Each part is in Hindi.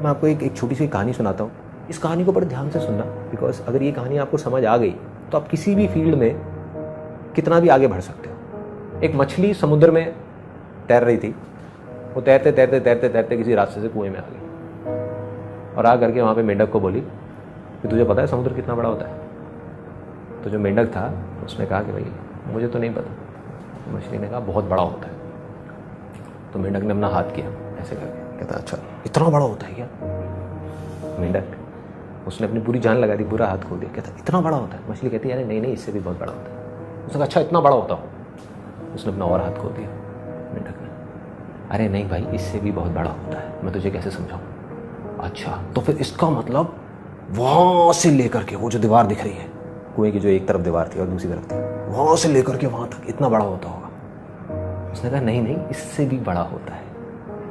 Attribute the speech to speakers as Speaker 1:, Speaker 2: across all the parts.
Speaker 1: मैं आपको एक छोटी सी कहानी सुनाता हूँ। इस कहानी को बड़े ध्यान से सुनना, बिकॉज अगर ये कहानी आपको समझ आ गई तो आप किसी भी फील्ड में कितना भी आगे बढ़ सकते हो। एक मछली समुद्र में तैर रही थी। वो तैरते तैरते तैरते तैरते किसी रास्ते से कुएं में आ गई और आ करके वहाँ पे मेंढक को बोली कि तुझे पता है समुद्र कितना बड़ा होता है? तो जो मेंढक था उसने कहा कि भाई मुझे तो नहीं पता। मछली ने कहा बहुत बड़ा होता है। तो मेंढक ने अपना हाथ किया ऐसे करके, कहता अच्छा इतना बड़ा होता है क्या? मेंढक उसने अपनी पूरी जान लगा दी, पूरा हाथ खोल दिया, कहता इतना बड़ा होता है? मछली कहती है अरे नहीं नहीं, इससे भी बहुत बड़ा होता है। उसने कहा अच्छा इतना बड़ा होता हो? उसने अपना और हाथ खोल दिया। मेंढक ने अरे नहीं भाई, इससे भी बहुत बड़ा होता है, मैं तुझे कैसे समझाऊं? अच्छा तो फिर इसका मतलब वहां से लेकर के वो जो दीवार दिख रही है कुएं की, जो एक तरफ दीवार थी और दूसरी तरफ थी, वहां से लेकर के वहां तक इतना बड़ा होता होगा? उसने कहा नहीं नहीं, इससे भी बड़ा होता है।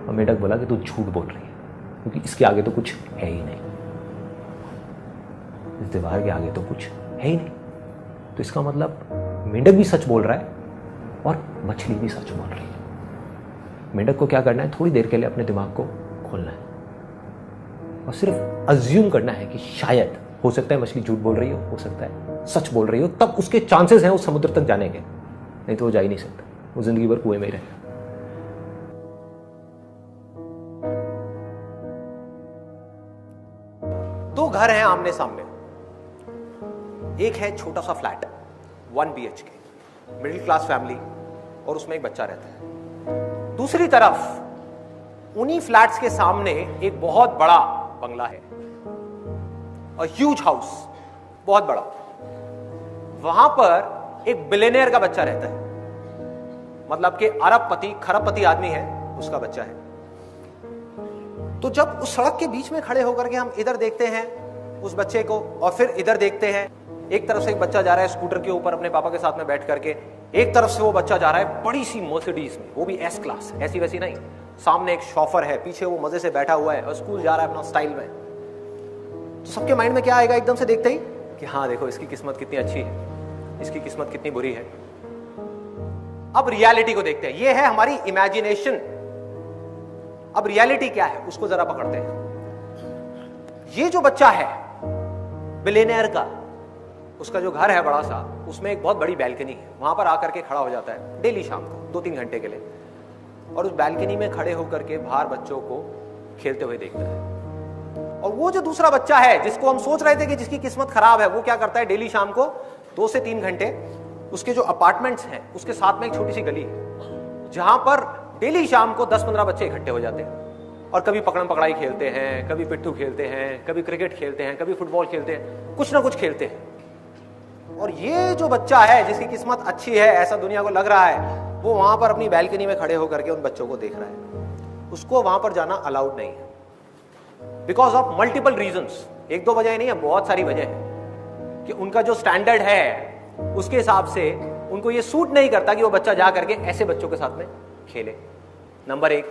Speaker 1: और मेंढक बोला कि तू झूठ बोल रही है, क्योंकि इसके आगे तो कुछ है ही नहीं, इस दीवार के आगे तो कुछ है ही नहीं। तो इसका मतलब मेंढक भी सच बोल रहा है और मछली भी सच बोल रही है। मेंढक को क्या करना है, थोड़ी देर के लिए अपने दिमाग को खोलना है और सिर्फ अज्यूम करना है कि शायद हो सकता है मछली झूठ बोल रही हो सकता है सच बोल रही हो, तब उसके चांसेस हैं उस समुद्र तक जाने के, नहीं तो वो जा ही नहीं सकता, वो जिंदगी भर कुएं में ही रहेगा।
Speaker 2: दो घर हैं आमने सामने। एक है छोटा सा flat 1 BHK, middle class family, और उसमें एक बच्चा रहता है। दूसरी तरफ उन्हीं फ्लैट्स के सामने एक बहुत बड़ा बंगला है, अ ह्यूज हाउस, बहुत बड़ा। वहां पर एक बिलियनियर का बच्चा रहता है, मतलब कि अरबपति खरबपति आदमी है, उसका बच्चा है। तो जब उस सड़क के बीच में खड़े होकर के हम इधर देखते हैं उस बच्चे को और फिर इधर देखते हैं, एक तरफ से एक बच्चा जा रहा है स्कूटर के ऊपर अपने पापा के साथ में बैठ करके, एक तरफ से वो बच्चा जा रहा है बड़ी सी मर्सिडीज में, वो भी S क्लास, ऐसी वैसी नहीं। सामने एक शॉफर है, पीछे वो मजे से बैठा हुआ है और स्कूल जा रहा है अपना स्टाइल में। तो सबके माइंड में क्या आएगा एकदम से देखते ही कि हाँ देखो इसकी किस्मत कितनी अच्छी है, इसकी किस्मत कितनी बुरी है। अब रियलिटी को देखते हैं, ये है हमारी इमेजिनेशन। अब रियलिटी क्या है उसको जरा पकड़ते हैं। ये जो बच्चा है बिलियनियर का, उसका जो घर है बड़ा सा, उसमें एक बहुत बड़ी बैल्कनी है, वहां पर आकर के खड़ा हो जाता है डेली शाम को 2-3 घंटे के लिए, और उस बैल्कनी में खड़े होकर के बाहर बच्चों को खेलते हुए देखता है। और वो जो दूसरा बच्चा है जिसको हम सोच रहे थे कि जिसकी किस्मत खराब है, वो क्या करता है, डेली शाम को 2 से 3 घंटे उसके जो अपार्टमेंट्स हैं उसके साथ में एक छोटी सी गली है जहां पर डेली शाम को 10-15 बच्चे इकट्ठे हो जाते हैं और कभी पकड़म पकड़ाई खेलते हैं, कभी पिट्ठू खेलते हैं, कभी क्रिकेट खेलते हैं, कभी फुटबॉल खेलते हैं, कुछ ना कुछ खेलते हैं। और ये जो बच्चा है जिसकी किस्मत अच्छी है ऐसा दुनिया को लग रहा है, वो वहां पर अपनी बैल्कनी में खड़े होकर के उन बच्चों को देख रहा है। उसको वहां पर जाना अलाउड नहीं है बिकॉज ऑफ मल्टीपल रीजंस। 1-2 वजह नहीं है, बहुत सारी वजह है कि उनका जो स्टैंडर्ड है उसके हिसाब से उनको ये सूट नहीं करता कि वो बच्चा जा करके ऐसे बच्चों के साथ में खेले। नंबर 1।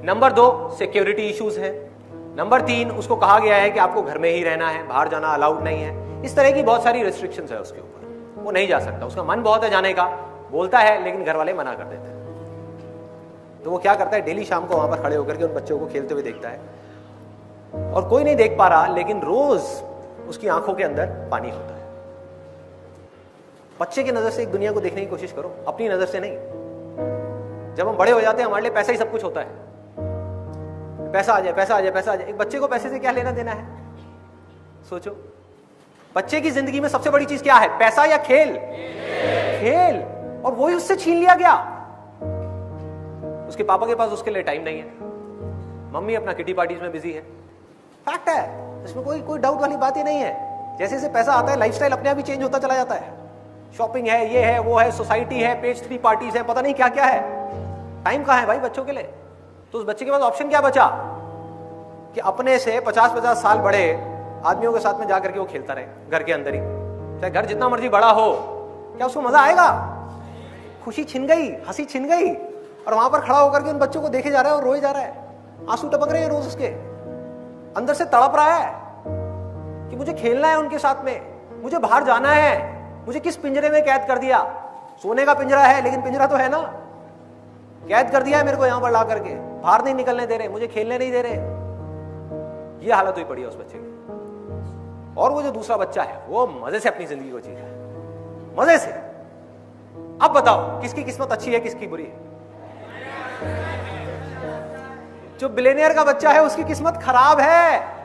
Speaker 2: नंबर 2, सिक्योरिटी इश्यूज है। नंबर 3, उसको कहा गया है कि आपको घर में ही रहना है, बाहर जाना अलाउड नहीं है। इस तरह की बहुत सारी रिस्ट्रिक्शंस है उसके ऊपर, वो नहीं जा सकता। उसका मन बहुत है जाने का, बोलता है, लेकिन घर वाले मना कर देते हैं। तो वो क्या करता है, डेली शाम को वहां पर खड़े होकर के उन बच्चों को खेलते हुए देखता है और कोई नहीं देख पा रहा, लेकिन रोज उसकी आंखों के अंदर पानी होता है। बच्चे की नजर से एक दुनिया को देखने की कोशिश करो, अपनी नजर से नहीं। जब हम बड़े हो जाते हैं हमारे लिए पैसा ही सब कुछ होता है। पैसा आ जाए, पैसा आ जाए, पैसा आ जाए। एक बच्चे को पैसे से क्या लेना देना है, सोचो। बच्चे की जिंदगी में सबसे बड़ी चीज क्या है, पैसा या खेल? खेल। और वही उससे छीन लिया गया। उसके पापा के पास उसके लिए टाइम नहीं है, मम्मी अपना किटी पार्टीज में बिजी है। फैक्ट है, इसमें कोई डाउट वाली बात ही नहीं है। जैसे जैसे पैसा आता है लाइफस्टाइल अपने आप ही चेंज होता चला जाता है। शॉपिंग है, ये है, वो है, सोसाइटी है, पेज 3 पार्टीज है, पता नहीं क्या क्या है। टाइम कहां है भाई बच्चों के लिए? तो उस बच्चे के पास ऑप्शन क्या बचा कि अपने से 50-50 साल बड़े आदमियों के साथ में जाकर के वो खेलता रहे घर के अंदर ही। चाहे घर जितना मर्जी बड़ा हो, क्या उसको मजा आएगा? खुशी छिन गई, हंसी छिन गई। और वहां पर खड़ा होकर के उन बच्चों को देखे जा रहा है और रोए जा रहा है, आंसू टपक रहे हैं रोज उसके अंदर से, तड़प रहा है कि मुझे खेलना है उनके साथ में, मुझे बाहर जाना है। मुझे किस पिंजरे में कैद कर दिया? सोने का पिंजरा है लेकिन पिंजरा तो है ना, कैद कर दिया है मेरे को यहां पर ला करके, बाहर नहीं निकलने दे रहे, मुझे खेलने नहीं दे रहे। ये हालत हुई पड़ी है उस बच्चे की। और वो जो दूसरा बच्चा है वो मजे से अपनी जिंदगी को जी रहा है, मजे से। अब बताओ किसकी किस्मत अच्छी है, किसकी बुरी है? जो बिलियनियर का बच्चा है उसकी किस्मत खराब है।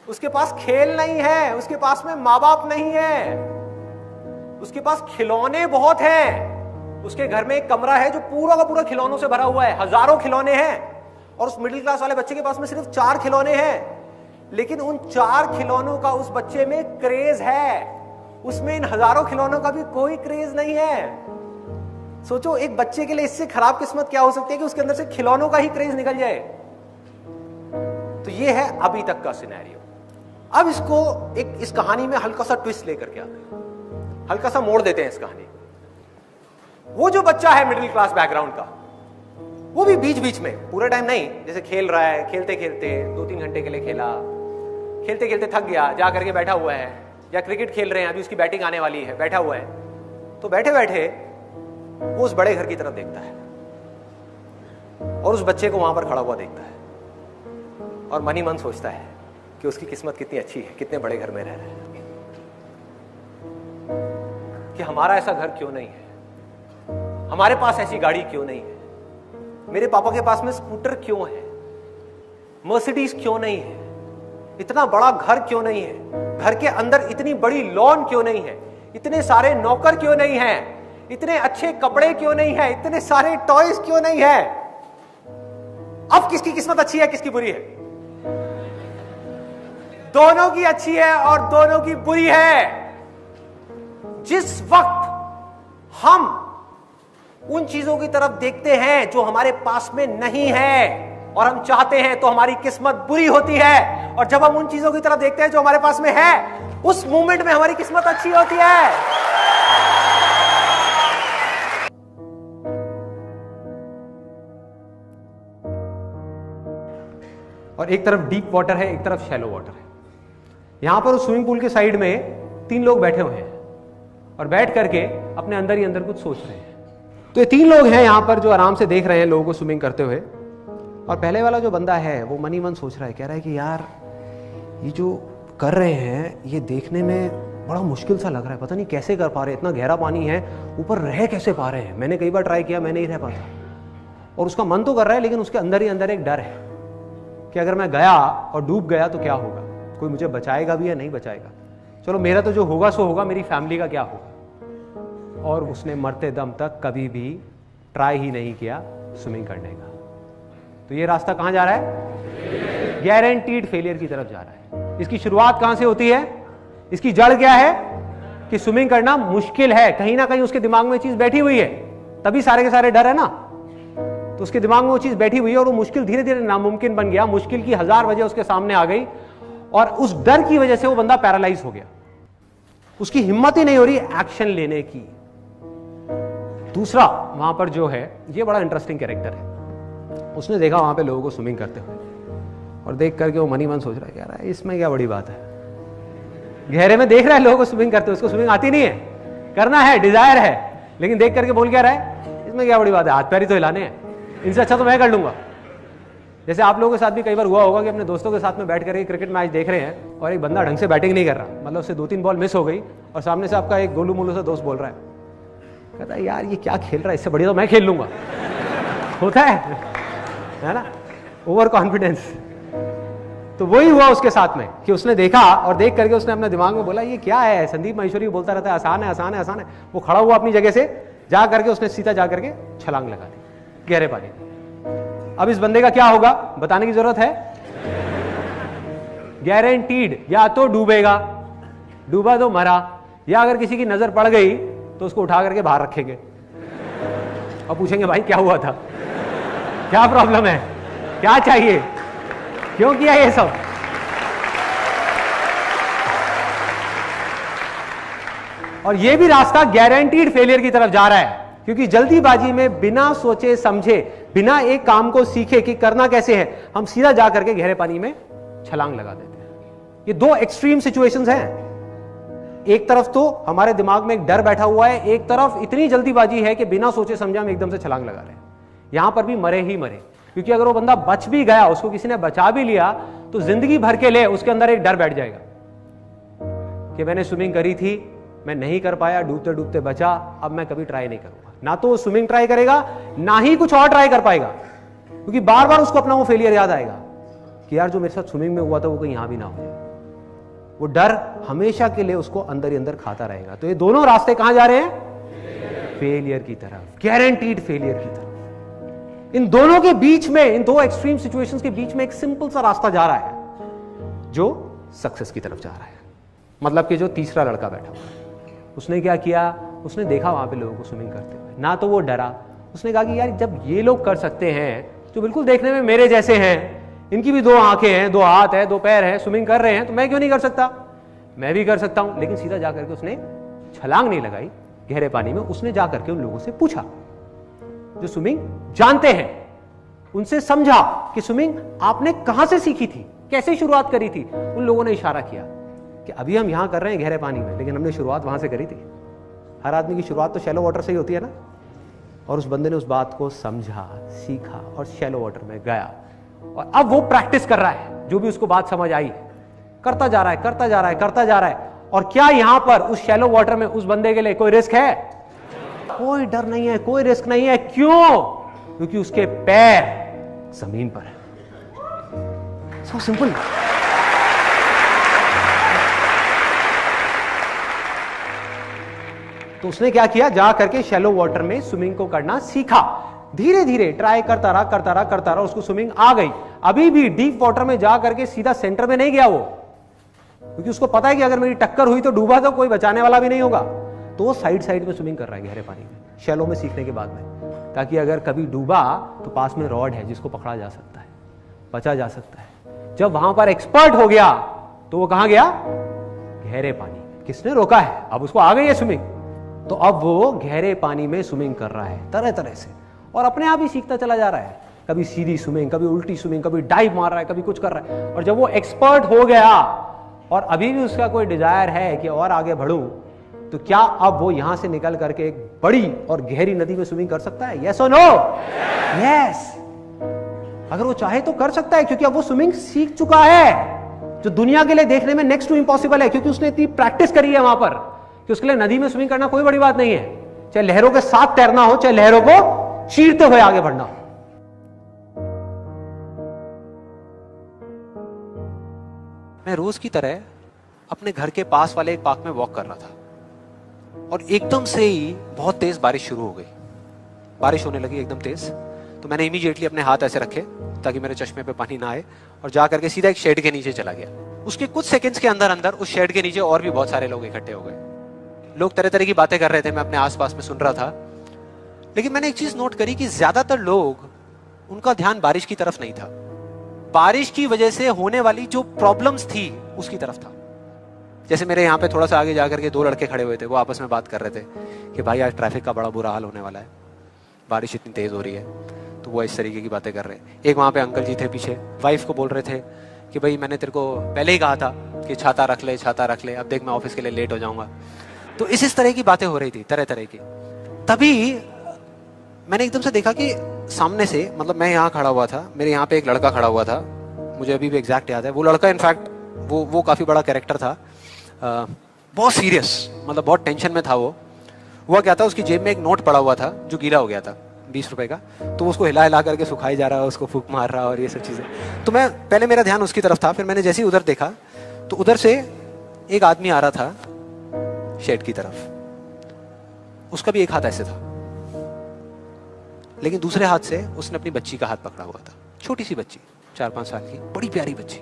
Speaker 2: उसके पास खेल नहीं है, उसके पास में माँ बाप नहीं है, उसके पास खिलौने बहुत हैं। उसके घर में एक कमरा है जो पूरा का पूरा खिलौनों से भरा हुआ है, हजारों खिलौने हैं। और उस मिडिल क्लास वाले बच्चे के पास में सिर्फ 4 खिलौने हैं, लेकिन उन 4 खिलौनों का उस बच्चे में क्रेज है, उसमें इन हजारों खिलौनों का भी कोई क्रेज नहीं है। सोचो एक बच्चे के लिए इससे खराब किस्मत क्या हो सकती है कि उसके अंदर से खिलौनों का ही क्रेज निकल जाए। तो ये है अभी तक का सिनेरियो। अब इसको एक इस कहानी में हल्का सा ट्विस्ट लेकर के आते हैं, हल्का सा मोड़ देते हैं इस कहानी को। वो जो बच्चा है मिडिल क्लास बैकग्राउंड का, वो भी बीच बीच में, पूरे टाइम नहीं, जैसे खेल रहा है, खेलते खेलते 2-3 घंटे के लिए खेला, खेलते खेलते थक गया, जा करके बैठा हुआ है, या क्रिकेट खेल रहे हैं, अभी उसकी बैटिंग आने वाली है, बैठा हुआ है, तो बैठे बैठे वो उस बड़े घर की तरफ देखता है और उस बच्चे को वहां पर खड़ा हुआ देखता है और मन ही मन सोचता है कि उसकी किस्मत कितनी अच्छी है, कितने बड़े घर में रह रहा है, कि हमारा ऐसा घर क्यों नहीं है, हमारे पास ऐसी गाड़ी क्यों नहीं है, मेरे पापा के पास में स्कूटर क्यों है, मर्सिडीज क्यों नहीं है, इतना बड़ा घर क्यों नहीं है, घर के अंदर इतनी बड़ी लॉन क्यों नहीं है, इतने सारे नौकर क्यों नहीं है, इतने अच्छे कपड़े क्यों नहीं है, इतने सारे टॉयज क्यों नहीं है। अब किसकी किस्मत अच्छी है, किसकी बुरी है? दोनों की अच्छी है और दोनों की बुरी है। जिस वक्त हम उन चीजों की तरफ देखते हैं जो हमारे पास में नहीं है और हम चाहते हैं, तो हमारी किस्मत बुरी होती है, और जब हम उन चीजों की तरफ देखते हैं जो हमारे पास में है, उस मोमेंट में हमारी किस्मत अच्छी होती है। और एक तरफ डीप वाटर है, एक तरफ शैलो वाटर है। यहां पर उस स्विमिंग पूल के साइड में 3 लोग बैठे हुए हैं और बैठ करके अपने अंदर ही अंदर कुछ सोच रहे हैं। तो ये 3 लोग हैं यहां पर जो आराम से देख रहे हैं लोगों को स्विमिंग करते हुए। और पहले वाला जो बंदा है वो मन ही मन सोच रहा है, कह रहा है कि यार ये जो कर रहे हैं ये देखने में बड़ा मुश्किल सा लग रहा है, पता नहीं कैसे कर पा रहे, इतना गहरा पानी है, ऊपर रह कैसे पा रहे हैं। मैंने कई बार ट्राई किया, मैं नहीं रह पाता। और उसका मन तो कर रहा है, लेकिन उसके अंदर ही अंदर एक डर है कि अगर मैं गया और डूब गया तो क्या होगा, कोई मुझे बचाएगा भी या नहीं बचाएगा। चलो मेरा तो जो होगा सो होगा, मेरी फैमिली का क्या होगा। और उसने मरते दम तक कभी भी ट्राई ही नहीं किया स्विमिंग करने का। तो ये रास्ता कहां जा रहा है? गारंटीड फेलियर की तरफ जा रहा है। इसकी शुरुआत कहां से होती है? इसकी जड़ क्या है कि स्विमिंग करना मुश्किल है। कहीं ना कहीं उसके दिमाग में चीज बैठी हुई है, तभी सारे के सारे डर है ना। तो उसके दिमाग में वो चीज बैठी हुई है और वो मुश्किल धीरे धीरे नामुमकिन बन गया। मुश्किल की 1000 वजह उसके सामने आ गई और उस डर की वजह से वो बंदा पैरालाइज हो गया। उसकी हिम्मत ही नहीं हो रही एक्शन लेने की। दूसरा वहां पर जो है, ये बड़ा इंटरेस्टिंग कैरेक्टर है। उसने देखा वहां पे लोगों को स्विमिंग करते हुए और देख करके वो मन ही मन सोच रहा है, यार इसमें क्या बड़ी बात है। गहरे में देख रहा है लोगों को स्विमिंग करते हुए, उसको स्विमिंग आती नहीं है, करना है, डिजायर है, लेकिन देख करके बोल क्या रहा है, इसमें क्या बड़ी बात है, हाथ पैर ही तो हिलाने हैं, इनसे अच्छा तो मैं कर लूंगा। जैसे आप लोगों के साथ भी कई बार हुआ होगा कि अपने दोस्तों के साथ में बैठ करके क्रिकेट मैच देख रहे हैं और एक बंदा ढंग से बैटिंग नहीं कर रहा, मतलब उससे 2-3 बॉल मिस हो गई और सामने से आपका एक गोलू मोलू सा दोस्त बोल रहा है, कहता है यार ये क्या खेल रहा है, इससे बढ़िया तो मैं खेल लूंगा। होता है ना, ओवर कॉन्फिडेंस। तो वही हुआ उसके साथ में कि उसने देखा और देख करके उसने अपने दिमाग में बोला ये क्या है, संदीप महेश्वरी बोलता रहता है आसान है आसान है आसान है। वो खड़ा हुआ अपनी जगह से, जा करके उसने सीधा जा करके छलांग लगा दी गहरे पानी में। अब इस बंदे का क्या होगा बताने की जरूरत है? गारंटीड या तो डूबेगा, डूबा तो मरा, या अगर किसी की नजर पड़ गई तो उसको उठा करके बाहर रखेंगे और पूछेंगे भाई क्या हुआ था, क्या प्रॉब्लम है, क्या चाहिए, क्यों किया ये सब। और ये भी रास्ता गारंटीड फेलियर की तरफ जा रहा है, क्योंकि जल्दीबाजी में बिना सोचे समझे, बिना एक काम को सीखे कि करना कैसे है, हम सीधा जा करके गहरे पानी में छलांग लगा देते हैं। ये 2 एक्सट्रीम सिचुएशंस हैं। एक तरफ तो हमारे दिमाग में एक डर बैठा हुआ है, एक तरफ इतनी जल्दीबाजी है कि बिना सोचे समझे हम एकदम से छलांग लगा रहे हैं। यहां पर भी मरे ही मरे, क्योंकि अगर वो बंदा बच भी गया, उसको किसी ने बचा भी लिया,
Speaker 1: तो जिंदगी भर के लिए उसके अंदर एक डर बैठ जाएगा कि मैंने स्विमिंग करी थी, मैं नहीं कर पाया, डूबते डूबते बचा, अब मैं कभी ट्राई नहीं करूंगा। ना तो वो स्विमिंग ट्राई करेगा, ना ही कुछ और ट्राई कर पाएगा, क्योंकि बार बार उसको अपना वो फेलियर याद आएगा कि यार जो मेरे साथ स्विमिंग में हुआ था वो कहीं यहां भी ना हो जाए। वो डर हमेशा के लिए उसको अंदर ही अंदर खाता रहेगा। तो ये दोनों रास्ते कहां जा रहे हैं? फेलियर की तरफ, गारंटीड फेलियर की तरफ। इन दोनों के बीच में, इन दो एक्सट्रीम सिचुएशंस के बीच में एक सिंपल सा रास्ता जा रहा है जो सक्सेस की तरफ जा रहा है। मतलब कि जो तीसरा लड़का बैठा हुआ है, उसने क्या किया, उसने देखा वहां पे लोगों को स्विमिंग करते हुए, ना तो वो डरा, उसने कहा कि यार जब ये लोग कर सकते हैं जो बिल्कुल देखने में मेरे जैसे हैं, इनकी भी 2 आंखें हैं, 2 हाथ है, 2 पैर हैं, स्विमिंग कर रहे हैं, तो मैं क्यों नहीं कर सकता? मैं भी कर सकता हूं। लेकिन सीधा जाकर के उसने छलांग नहीं लगाई गहरे पानी में, उसने जाकर के उन लोगों से पूछा जो स्विमिंग जानते हैं, उनसे समझा कि स्विमिंग आपने कहां से सीखी थी, कैसे शुरुआत करी थी। उन लोगों ने इशारा किया कि अभी हम यहां कर रहे हैं गहरे पानी में, लेकिन हमने शुरुआत वहां से करी थी। हर आदमी की शुरुआत तो शैलो वाटर से ही होती है ना। और उस बंदे ने उस बात को समझा, सीखा और शैलो वाटर में गया, और अब वो प्रैक्टिस कर रहा है। जो भी उसको बात समझ आई, करता जा रहा है, करता जा रहा है, करता जा रहा है। और क्या यहां पर उस शैलो वाटर में उस बंदे के लिए कोई रिस्क है? कोई डर नहीं है, कोई रिस्क नहीं है। क्यों? क्योंकि उसके पैर जमीन पर है। So simple. तो उसने क्या किया, जा करके शैलो वाटर में स्विमिंग को करना सीखा। धीरे धीरे ट्राई करता रहा, उसको स्विमिंग आ गई। अभी भी डीप वाटर में जा करके सीधा सेंटर में नहीं गया वो, क्योंकि उसको पता है कि अगर मेरी टक्कर हुई तो डूबा तो कोई बचाने वाला भी नहीं होगा। तो वो साइड साइड में स्विमिंग कर रहा है गहरे पानी में, शैलो में सीखने के बाद में, ताकि अगर कभी डूबा तो पास में रॉड है जिसको पकड़ा जा सकता है, बचा जा सकता है। जब वहां पर एक्सपर्ट हो गया तो वो कहां गया? गहरे पानी। किसने रोका है? अब उसको आ गई है स्विमिंग, तो अब वो गहरे पानी में स्विमिंग कर रहा है तरह तरह से, और अपने आप ही सीखता चला जा रहा है। कभी सीधी स्विमिंग, कभी उल्टी स्विमिंग, कभी डाइव मार रहा है, कभी कुछ कर रहा है। और जब वो एक्सपर्ट हो गया और अभी भी उसका कोई डिजायर है कि और आगे बढ़ूं, तो क्या अब वो यहां से निकल करके एक बड़ी और गहरी नदी में स्विमिंग कर सकता है? यस और नो? यस। अगर वो चाहे तो कर सकता है, क्योंकि अब वो स्विमिंग सीख चुका है, जो दुनिया के लिए देखने में नेक्स्ट टू इम्पॉसिबल है, क्योंकि उसने इतनी प्रैक्टिस करी है वहां पर कि उसके लिए नदी में स्विमिंग करना कोई बड़ी बात नहीं है। चाहे लहरों के साथ तैरना हो, चाहे लहरों को चीरते हुए आगे बढ़ना हो। मैं रोज की तरह अपने घर के पास वाले एक पार्क में वॉक कर रहा था, और एकदम से ही बहुत तेज बारिश शुरू हो गई। बारिश होने लगी एकदम तेज। तो मैंने इमीडिएटली अपने हाथ ऐसे रखे ताकि मेरे चश्मे पे पानी ना आए, और जा करके सीधा एक शेड के नीचे चला गया। उसके कुछ सेकंड्स के अंदर अंदर उस शेड के नीचे और भी बहुत सारे लोग इकट्ठे हो गए। लोग तरह तरह की बातें कर रहे थे, मैं अपने आसपास में सुन रहा था। लेकिन मैंने एक चीज नोट करी कि ज्यादातर लोग, उनका ध्यान बारिश की तरफ नहीं था, बारिश की वजह से होने वाली जो प्रॉब्लम्स थी उसकी तरफ था। जैसे मेरे यहाँ पे थोड़ा सा आगे जाकर के 2 लड़के खड़े हुए थे, वो आपस में बात कर रहे थे कि भाई आज ट्रैफिक का बड़ा बुरा हाल होने वाला है, बारिश इतनी तेज हो रही है। तो वो इस तरीके की बातें कर रहे हैं। एक वहां पे अंकल जी थे पीछे, वाइफ को बोल रहे थे कि भाई मैंने तेरे को पहले ही कहा था कि छाता रख ले, छाता रख ले, अब देख मैं ऑफिस के लिए लेट हो जाऊंगा। तो इस तरह की बातें हो रही थी, तरह तरह की। तभी मैंने एकदम से देखा कि सामने से, मतलब मैं यहाँ खड़ा हुआ था, मेरे यहाँ पे एक लड़का खड़ा हुआ था, मुझे अभी भी एग्जैक्ट याद है। वो लड़का इनफैक्ट वो काफी बड़ा कैरेक्टर था, बहुत सीरियस, मतलब बहुत टेंशन में था वो। हुआ क्या था, उसकी जेब में एक नोट पड़ा हुआ था जो गीला हो गया था, 20 रुपए का। तो उसको हिला हिला करके सुखाई जा रहा है, उसको फूंक मार रहा और ये सब चीजें। तो मैं पहले, मेरा ध्यान उसकी तरफ था, फिर मैंने जैसे ही उधर देखा तो उधर से एक आदमी आ रहा था शेड की तरफ। उसका भी एक हाथ ऐसे था, लेकिन दूसरे हाथ से उसने अपनी बच्ची का हाथ पकड़ा हुआ था, छोटी सी बच्ची, 4-5 साल की, बड़ी प्यारी बच्ची।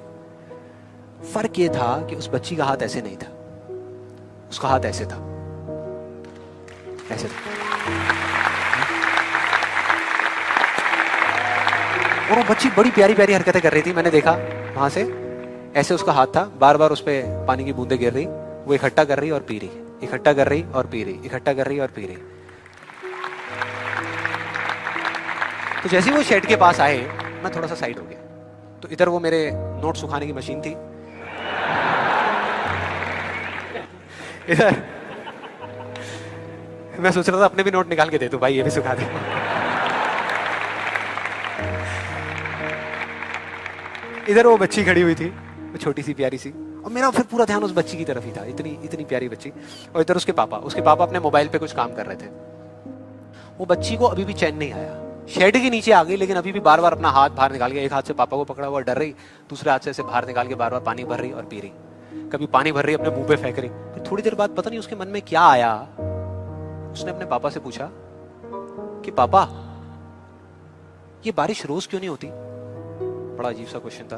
Speaker 1: फर्क ये था कि उस बच्ची का हाथ ऐसे नहीं था, उसका हाथ ऐसे था, ऐसे था। और वो बच्ची बड़ी प्यारी प्यारी हरकतें कर रही थी। मैंने देखा वहां से, ऐसे उसका हाथ था, बार बार उस पर पानी की बूंदें गिर रही, वो इकट्ठा कर रही और पी रही, इकट्ठा कर रही और पी रही, इकट्ठा कर रही और पी रही। तो जैसे ही वो शेड के पास आए, मैं थोड़ा सा साइड हो गया। तो इधर वो मेरे नोट सुखाने की मशीन थी, इधर मैं सोच रहा था अपने भी नोट निकाल के दे दूं, भाई ये भी सुखा दे।
Speaker 2: इधर वो बच्ची खड़ी हुई थी, वो छोटी सी प्यारी सी, और मेरा फिर पूरा ध्यान उस बच्ची की तरफ ही था, इतनी इतनी प्यारी बच्ची। और इधर उसके पापा अपने मोबाइल पे कुछ काम कर रहे थे। वो बच्ची को अभी भी चैन नहीं आया, शेड के नीचे आ गई, लेकिन अभी भी बार बार अपना हाथ बाहर निकाल के, एक हाथ से पापा को पकड़ा हुआ डर रही, दूसरे हाथ से ऐसे बाहर निकाल के बार बार पानी भर रही और पी रही, कभी पानी भर रही अपने मुंह पे फेंक रही। फिर थोड़ी देर बाद पता नहीं उसके मन में क्या आया, उसने अपने पापा से पूछा कि पापा ये बारिश रोज क्यों नहीं होती? बड़ा अजीब सा क्वेश्चन था।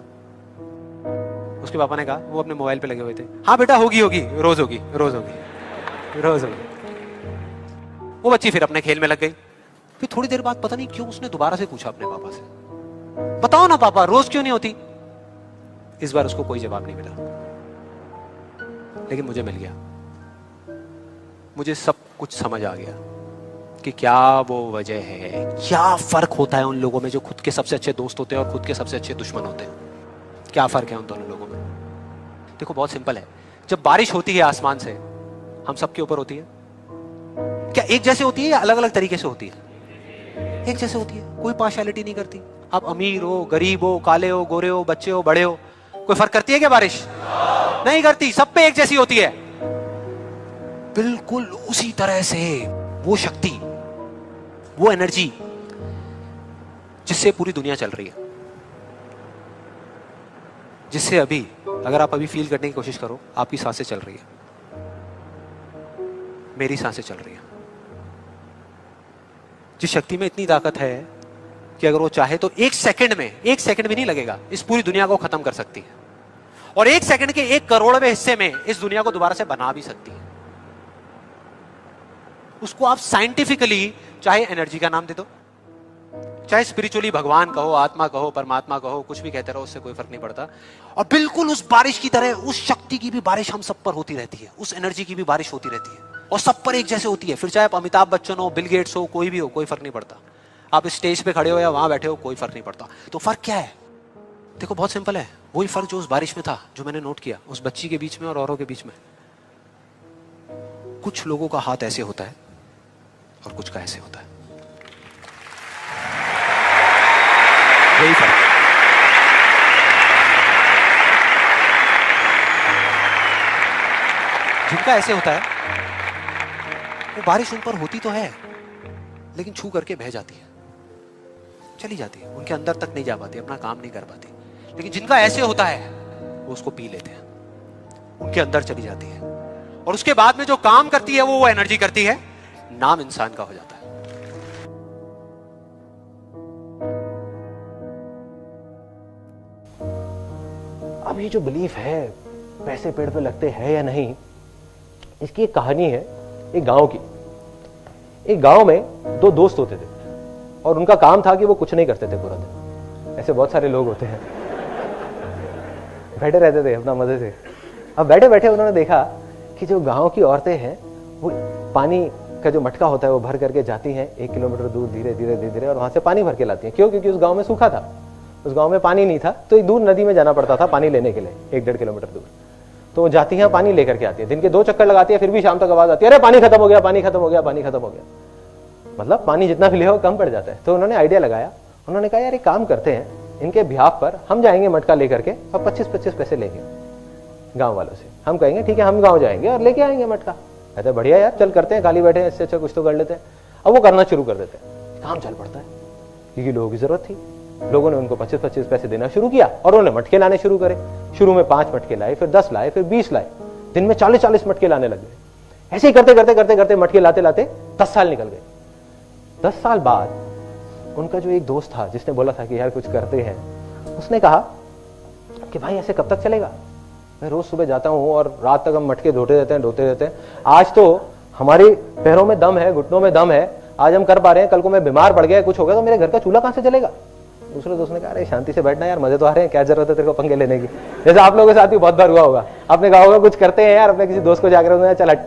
Speaker 2: उसके पापा ने कहा, वो अपने मोबाइल पे लगे हुए थे, हाँ बेटा होगी होगी, रोज होगी, रोज होगी, रोज होगी। वो बच्ची फिर अपने खेल में लग गई। फिर थोड़ी देर बाद पता नहीं क्यों उसने दोबारा से पूछा अपने पापा से, बताओ ना पापा रोज क्यों नहीं होती? इस बार उसको कोई जवाब नहीं मिला, लेकिन मुझे मिल गया। मुझे सब कुछ समझ आ गया कि क्या वो वजह है, क्या फर्क होता है उन लोगों में जो खुद के सबसे अच्छे दोस्त होते हैं और खुद के सबसे अच्छे दुश्मन होते हैं। क्या फर्क है उन दोनों लोगों में? देखो बहुत सिंपल है। जब बारिश होती है आसमान से, हम सबके ऊपर होती है, क्या एक जैसे होती है या अलग अलग तरीके से होती है? एक जैसे होती है, कोई पार्शियलिटी नहीं करती। आप अमीर हो, गरीब हो, काले हो, गोरे हो, बच्चे हो, बड़े हो, कोई फर्क करती है क्या बारिश? नहीं करती, सब पे एक जैसी होती है। बिल्कुल उसी तरह से वो शक्ति, वो एनर्जी जिससे पूरी दुनिया चल रही है, जिससे अभी अगर आप अभी फील करने की कोशिश करो, आपकी सांसें चल रही है, मेरी सांसें चल रही है। जिस शक्ति में इतनी ताकत है कि अगर वो चाहे तो एक सेकंड भी नहीं लगेगा, इस पूरी दुनिया को खत्म कर सकती है, और एक सेकंड के 1 करोड़वें हिस्से में इस दुनिया को दोबारा से बना भी सकती है। उसको आप साइंटिफिकली चाहे एनर्जी का नाम दे दो, चाहे स्पिरिचुअली भगवान कहो, आत्मा कहो, परमात्मा कहो, कुछ भी कहते रहो, उससे कोई फर्क नहीं पड़ता। और बिल्कुल उस बारिश की तरह उस शक्ति की भी बारिश हम सब पर होती रहती है, उस एनर्जी की भी बारिश होती रहती है, और सब पर एक जैसे होती है। फिर चाहे आप अमिताभ बच्चन हो, बिल गेट्स हो, कोई भी हो, कोई फर्क नहीं पड़ता। आप स्टेज पे खड़े हो या वहां बैठे हो, कोई फर्क नहीं पड़ता। तो फर्क क्या है? देखो बहुत सिंपल है, वही फर्क जो उस बारिश में था, जो मैंने नोट किया उस बच्ची के बीच में और औरों के बीच में। कुछ लोगों का हाथ ऐसे होता है और कुछ का ऐसे होता है, यही फर्क। जिनका ऐसे होता है, वो बारिश उन पर होती तो है, लेकिन छू करके बह जाती है, चली जाती है, उनके अंदर तक नहीं जा पाती, अपना काम नहीं कर पाती। लेकिन जिनका ऐसे होता है, वो उसको पी लेते हैं, उनके अंदर चली जाती है, और उसके बाद में जो काम करती है वो एनर्जी करती है, नाम इंसान का हो जाता है।
Speaker 1: अब ये जो बिलीफ है पैसे पेड़ पे लगते हैं या नहीं, इसकी एक कहानी है एक गांव की। एक गांव में 2 दोस्त होते थे और उनका काम था कि वो कुछ नहीं करते थे पूरा दिन। ऐसे बहुत सारे लोग होते हैं, बैठे रहते थे अपना मजे से। अब बैठे बैठे उन्होंने देखा कि जो गांव की औरतें हैं वो पानी का जो मटका होता है वो भर करके जाती हैं 1 किलोमीटर दूर, धीरे धीरे धीरे धीरे, और वहां से पानी भर के लाती हैं। क्यों? क्योंकि उस गांव में सूखा था, उस गांव में पानी नहीं था, तो एक दूर नदी में जाना पड़ता था पानी लेने के लिए, 1-1.5 किलोमीटर दूर। तो वो जाती हैं, पानी लेकर के आती है, दिन के 2 चक्कर लगाती है, फिर भी शाम तक आवाज आती है, अरे पानी खत्म हो गया, पानी खत्म हो गया, पानी खत्म हो गया। मतलब पानी जितना भी ले हो कम पड़ जाता है। तो उन्होंने आइडिया लगाया, उन्होंने कहा यार एक काम करते हैं, इनके बिहाफ पर हम जाएंगे मटका लेकर के और 25-25 पैसे लेंगे गांव वालों से। हम कहेंगे ठीक है हम गांव जाएंगे और लेके आएंगे मटका। कहते हैं बढ़िया यार, चल करते हैं, खाली बैठे हैं, इससे अच्छा कुछ तो कर लेते हैं। अब वो करना शुरू कर देते हैं, काम चल पड़ता है क्योंकि लोगों की जरूरत थी। लोगों ने उनको 25-25 पैसे देना शुरू किया और उन्होंने मटके लाने शुरू करे। शुरू में 5 मटके लाए, फिर 10 लाए, फिर 20 लाए, दिन में 40-40 मटके लाने लग गए। ऐसे ही करते करते करते करते मटके लाते लाते 10 साल निकल गए। 10 साल बाद उनका जो एक दोस्त था जिसने बोला था कि यार कुछ करते हैं, उसने कहा कि भाई ऐसे कब तक चलेगा, मैं रोज सुबह जाता हूं और रात तक हम मटके ढोते रहते हैं। आज तो हमारे पैरों में दम है, घुटनों में दम है, आज हम कर पा रहे हैं, कल को मैं बीमार पड़ गया, कुछ हो गया तो मेरे घर का चूल्हा कहां से चलेगा। दूसरे दोस्त ने कहा अरे शांति से बैठना यार, मजे तो आ रहे हैं, क्या जरूरत है तेरे को पंगे लेने की। जैसे आप लोगों के साथ भी बहुत बार हुआ होगा, आपने कहा होगा कुछ करते हैं यार, अपने किसी दोस्त को जाकर चल हट।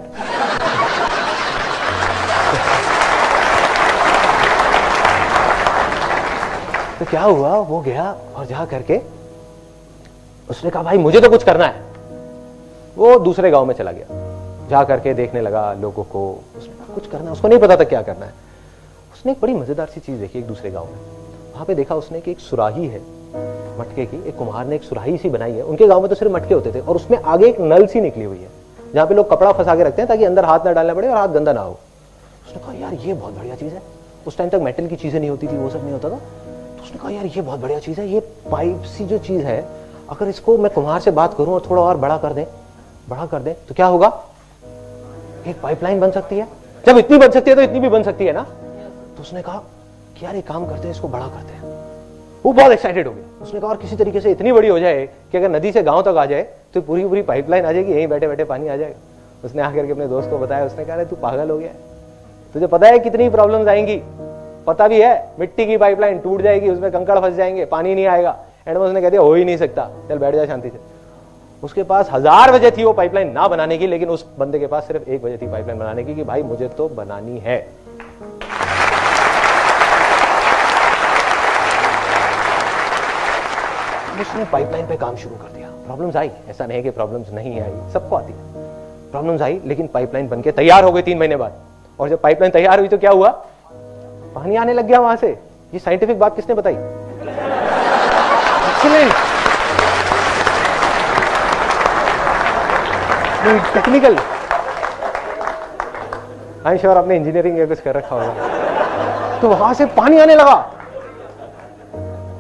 Speaker 1: तो क्या हुआ, वो गया और जा करके उसने कहा भाई मुझे तो कुछ करना है। वो दूसरे गांव में चला गया, जा करके देखने लगा लोगों को, उसने कहा कुछ करना है, उसको नहीं पता था क्या करना है। उसने एक बड़ी मजेदार सी चीज देखी एक दूसरे गांव में। वहां पे देखा उसने कि एक सुराही है मटके की। एक कुम्हार ने एक सुराही सी बनाई है, उनके गांव में तो सिर्फ मटके होते थे, और उसमें आगे एक नल सी निकली हुई है जहां पे लोग कपड़ा फंसा के रखते हैं ताकि अंदर हाथ ना डालना पड़े और हाथ गंदा ना हो। उसने कहा यार ये बहुत बढ़िया चीज है। उस टाइम तक मेटल की चीजें नहीं होती थी, वो सब नहीं होता था। तो उसने कहा यार ये बहुत बढ़िया चीज है, ये पाइप सी जो चीज है, अगर इसको मैं कुम्हार से बात करूं और थोड़ा और बड़ा कर दे तो क्या होगा, एक पाइपलाइन बन सकती है। जब इतनी बन सकती है तो इतनी भी बन सकती है ना। तो उसने कहा कि यार एक काम करते हैं, इसको बड़ा करते हैं। वो बहुत एक्साइटेड हो गया। उसने कहा और किसी तरीके से इतनी बड़ी हो जाए कि अगर नदी से गांव तक आ जाए तो पूरी पूरी पाइपलाइन आ जाएगी, यहीं बैठे बैठे पानी आ जाएगा। उसने आकर के अपने दोस्त को बताया। उसने कहा तू पागल हो गया, तुझे पता है कितनी प्रॉब्लम्स आएंगी, पता भी है, मिट्टी की पाइपलाइन टूट जाएगी, उसमें कंकड़ फंस जाएंगे, पानी नहीं आएगा। एंड में उसने कह दिया हो ही नहीं सकता, चल बैठ जा शांति से। उसके पास 1000 वजह थी वो पाइपलाइन ना बनाने की, लेकिन उस बंदे के पास सिर्फ एक वजह थी पाइपलाइन बनाने की कि भाई मुझे तो बनानी है। उसने पाइपलाइन पे काम शुरू कर दिया। प्रॉब्लम्स आई, ऐसा नहीं कि प्रॉब्लम्स नहीं आई, सबको आती है। प्रॉब्लम्स आई, लेकिन पाइपलाइन बनके तैयार हो गई 3 महीने बाद। और जब पाइपलाइन तैयार हुई तो क्या हुआ, पानी आने लग गया वहां से। ये साइंटिफिक बात किसने बताई? Excellent, technical. I am sure आपने इंजीनियरिंग या कुछ कर रखा होगा। तो वहां से पानी आने लगा,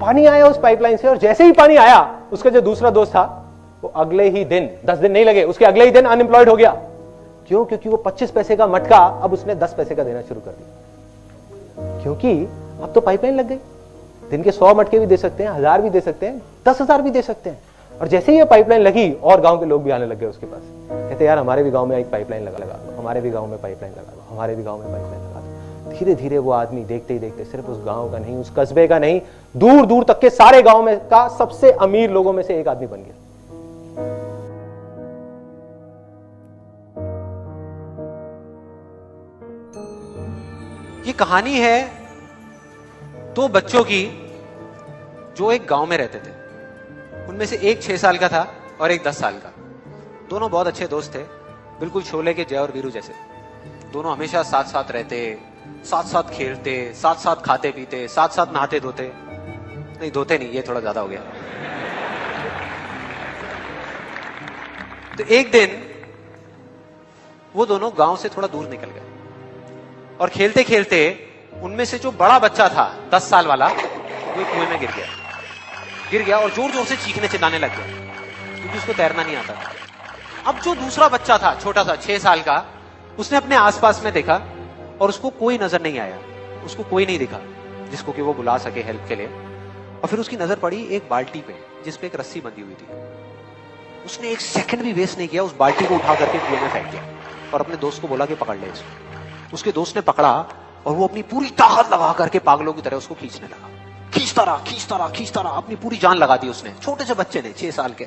Speaker 1: पानी आया उस पाइपलाइन से। और जैसे ही पानी आया, उसका जो दूसरा दोस्त था वो अगले ही दिन, 10 दिन नहीं लगे, उसके अगले ही दिन अनएम्प्लॉयड हो गया। क्यों? क्योंकि वो 25 पैसे का मटका अब उसने 10 पैसे का देना शुरू कर दिया। क्योंकि अब तो पाइपलाइन लग गई। दिन के 100 मटके भी दे सकते हैं, 1000 भी दे सकते हैं, 10,000 भी दे सकते हैं। और जैसे ही ये पाइपलाइन लगी और गांव के लोग भी आने लग गए उसके पास। कहते यार हमारे भी गांव में एक पाइपलाइन लगा दो, हमारे भी गांव में पाइपलाइन लगा दो, हमारे भी गांव में पाइपलाइन लगा दो। धीरे धीरे वो आदमी देखते ही देखते सिर्फ उस गांव का नहीं, उस कस्बे का नहीं, दूर दूर तक के सारे गांव में का सबसे अमीर लोगों में से एक आदमी बन गया।
Speaker 2: ये कहानी है 2 बच्चों की जो एक गांव में रहते थे। उनमें से एक 6 साल का था और एक 10 साल का। दोनों बहुत अच्छे दोस्त थे, बिल्कुल शोले के जय और वीरू जैसे। दोनों हमेशा साथ साथ रहते, साथ साथ खेलते, साथ साथ खाते पीते, साथ साथ नहाते धोते। नहीं धोते नहीं, ये थोड़ा ज्यादा हो गया। तो एक दिन वो दोनों गांव से थोड़ा दूर निकल गए और खेलते खेलते उनमें से जो बड़ा बच्चा था 10 साल वाला, वो कुएं में गिर गया और जोर जोर से चीखने चिल्लाने लग गया क्योंकि उसको तैरना नहीं आता था। अब जो दूसरा बच्चा था, छोटा सा 6 साल का, उसने अपने आसपास में देखा और उसको कोई नजर नहीं आया, उसको कोई नहीं दिखा जिसको कि वो बुला सके हेल्प के लिए। और फिर उसकी नजर पड़ी एक बाल्टी पे जिसपे एक रस्सी बंधी हुई थी। उसने 1 सेकंड भी वेस्ट नहीं किया, उस बाल्टी को उठा करके कुएं में फेंक दिया और अपने दोस्त को बोला कि पकड़ ले इसको। उसके दोस्त ने पकड़ा और वो अपनी पूरी ताकत लगा करके पागलों की तरह उसको खींचने लगा। खींचता रहा, अपनी पूरी जान लगा दी उसने। छोटे से बच्चे ने, 6 साल के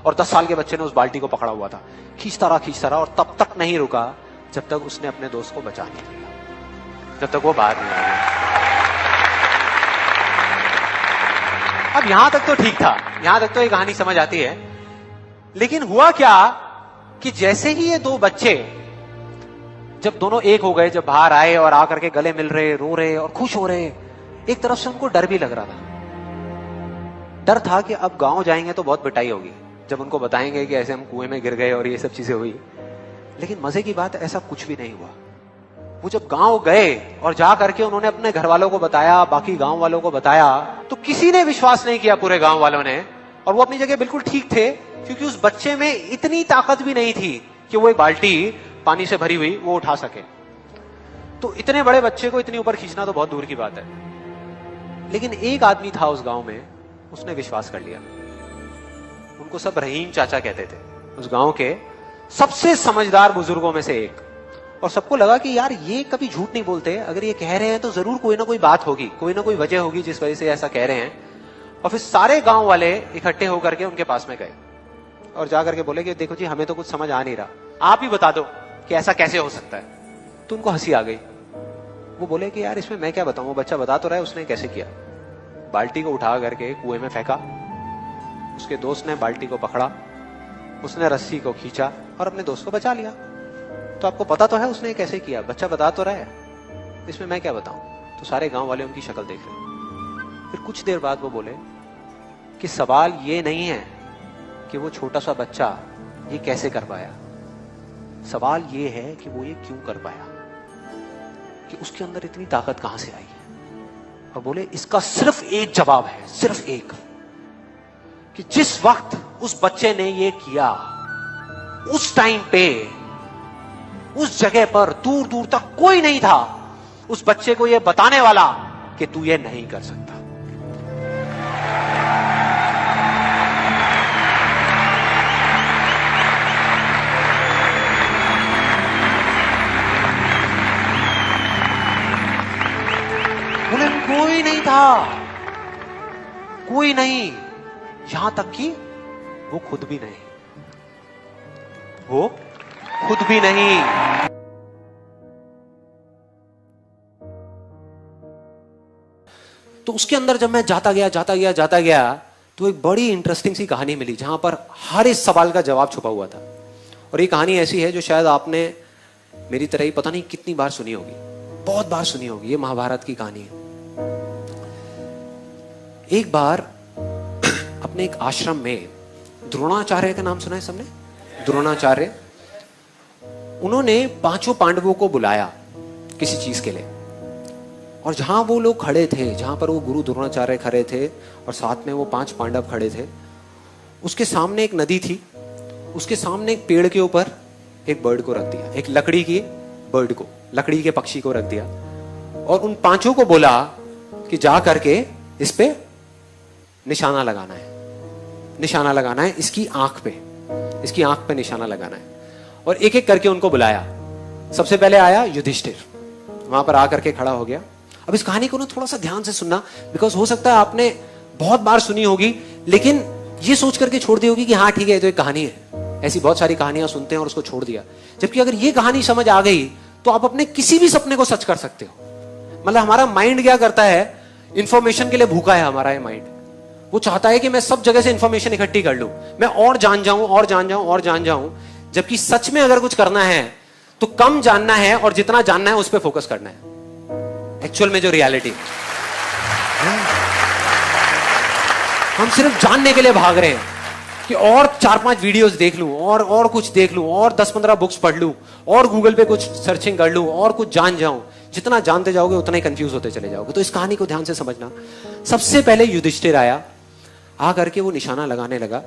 Speaker 2: और 10 साल के बच्चे ने उस बाल्टी को पकड़ा हुआ था। खींचता रहा और तब तक नहीं रुका जब तक उसने अपने दोस्त को बचा नहीं लिया, जब तक वो बाहर नहीं आया। अब यहां तक तो ठीक था, यहां तक तो ये कहानी समझ आती है। लेकिन हुआ क्या कि जैसे ही ये 2 बच्चे जब दोनों एक हो गए, जब बाहर आए और आकर के गले मिल रहे, रो रहे और खुश हो रहे, एक तरफ से उनको डर भी लग रहा था। डर था कि अब गांव जाएंगे तो बहुत पिटाई होगी जब उनको बताएंगे कि ऐसे हम कुएं में गिर गए और ये सब चीजें हुई। लेकिन मजे की बात, ऐसा कुछ भी नहीं हुआ। वो जब गांव गए और जा करके उन्होंने अपने घर वालों को बताया, बाकी गांव वालों को बताया, तो किसी ने विश्वास नहीं किया, पूरे गांव वालों ने। और वो अपनी जगह बिल्कुल ठीक थे, क्योंकि उस बच्चे में इतनी ताकत भी नहीं थी कि वो एक बाल्टी पानी से भरी हुई वो उठा सके। तो इतने बड़े बच्चे को इतनी ऊपर खींचना तो बहुत दूर की बात है। लेकिन एक आदमी था उस गांव में, उसने विश्वास कर लिया। उनको सब रहीम चाचा कहते थे, उस गांव के सबसे समझदार बुजुर्गों में से एक। और सबको लगा कि यार ये कभी झूठ नहीं बोलते, अगर ये कह रहे हैं तो जरूर कोई ना कोई बात होगी, कोई ना कोई वजह होगी जिस वजह से ऐसा कह रहे हैं। और फिर सारे गांव वाले इकट्ठे होकर के उनके पास में गए और जाकर के बोले कि देखो जी, हमें तो कुछ समझ आ नहीं रहा, आप ही बता दो कि ऐसा कैसे हो सकता है। तो उनको हंसी आ गई। वो बोले कि यार इसमें मैं क्या बताऊं, वो बच्चा बता तो रहा है उसने कैसे किया। बाल्टी को उठा करके कुएं में फेंका, उसके दोस्त ने बाल्टी को पकड़ा, उसने रस्सी को खींचा और अपने दोस्त को बचा लिया। तो आपको पता तो है उसने कैसे किया, बच्चा बता तो रहा है, इसमें मैं क्या बताऊं। तो सारे गांव वाले उनकी शक्ल देख रहे। फिर कुछ देर बाद वो बोले कि सवाल ये नहीं है कि वो छोटा सा बच्चा ये कैसे कर पाया, सवाल ये है कि वो ये क्यों कर पाया, कि उसके अंदर इतनी ताकत कहां से आई है। और बोले इसका सिर्फ एक जवाब है, सिर्फ एक, कि जिस वक्त उस बच्चे ने ये किया, उस टाइम पे उस जगह पर दूर दूर तक कोई नहीं था उस बच्चे को ये बताने वाला कि तू ये नहीं कर सकता। बोले कोई नहीं था, कोई नहीं, यहां तक कि वो खुद भी नहीं, वो खुद भी नहीं। तो उसके अंदर जब मैं जाता गया तो एक बड़ी इंटरेस्टिंग सी कहानी मिली जहां पर हर इस सवाल का जवाब छुपा हुआ था। और ये कहानी ऐसी है जो शायद आपने मेरी तरह ही पता नहीं कितनी बार सुनी होगी, बहुत बार सुनी होगी। ये महाभारत की कहानी है। एक बार अपने एक आश्रम में द्रोणाचार्य का नाम सुना है सबने? द्रोणाचार्य, उन्होंने 5 पांडवों को बुलाया किसी चीज के लिए, और जहां वो लोग खड़े थे, जहां पर वो गुरु द्रोणाचार्य खड़े थे और साथ में वो 5 पांडव खड़े थे, उसके सामने एक नदी थी, उसके सामने एक पेड़ के ऊपर एक बर्ड को रख दिया, एक लकड़ी की बर्ड को, लकड़ी के पक्षी को रख दिया, और उन 5 को बोला कि जा करके इस पे निशाना लगाना है, निशाना लगाना है इसकी आंख पे, इसकी आंख पे निशाना लगाना है। और एक एक करके उनको बुलाया। सबसे पहले आया युधिष्ठिर, वहां पर आकर के खड़ा हो गया। अब इस कहानी को ना थोड़ा सा ध्यान से सुनना, बिकॉज हो सकता है आपने बहुत बार सुनी होगी लेकिन ये सोच करके छोड़ दी होगी कि हाँ ठीक है, तो एक कहानी है। ऐसी बहुत सारी कहानियां सुनते हैं और उसको छोड़ दिया। जबकि अगर ये कहानी समझ आ गई तो आप अपने किसी भी सपने को सच कर सकते हो। मतलब हमारा माइंड क्या करता है, इंफॉर्मेशन के लिए भूखा है हमारा ये माइंड। वो चाहता है कि मैं सब जगह से इंफॉर्मेशन इकट्ठी कर लूं, मैं और जान जाऊं और जान जाऊं और जान जाऊं। जबकि सच में अगर कुछ करना है तो कम जानना है और जितना जानना है उस पर फोकस करना है। एक्चुअल में जो रियलिटी, हम सिर्फ जानने के लिए भाग रहे हैं कि और 4-5 वीडियोस देख लूं और कुछ देख लूं और 10-15 बुक्स पढ़ लूं और गूगल पे कुछ सर्चिंग कर लूं और कुछ जान जाऊं। जितना जानते जाओगे उतना ही कंफ्यूज होते चले जाओगे। तो इस कहानी को ध्यान से समझना। सबसे पहले युधिष्ठिर आया, आ करके वो निशाना लगाने लगा।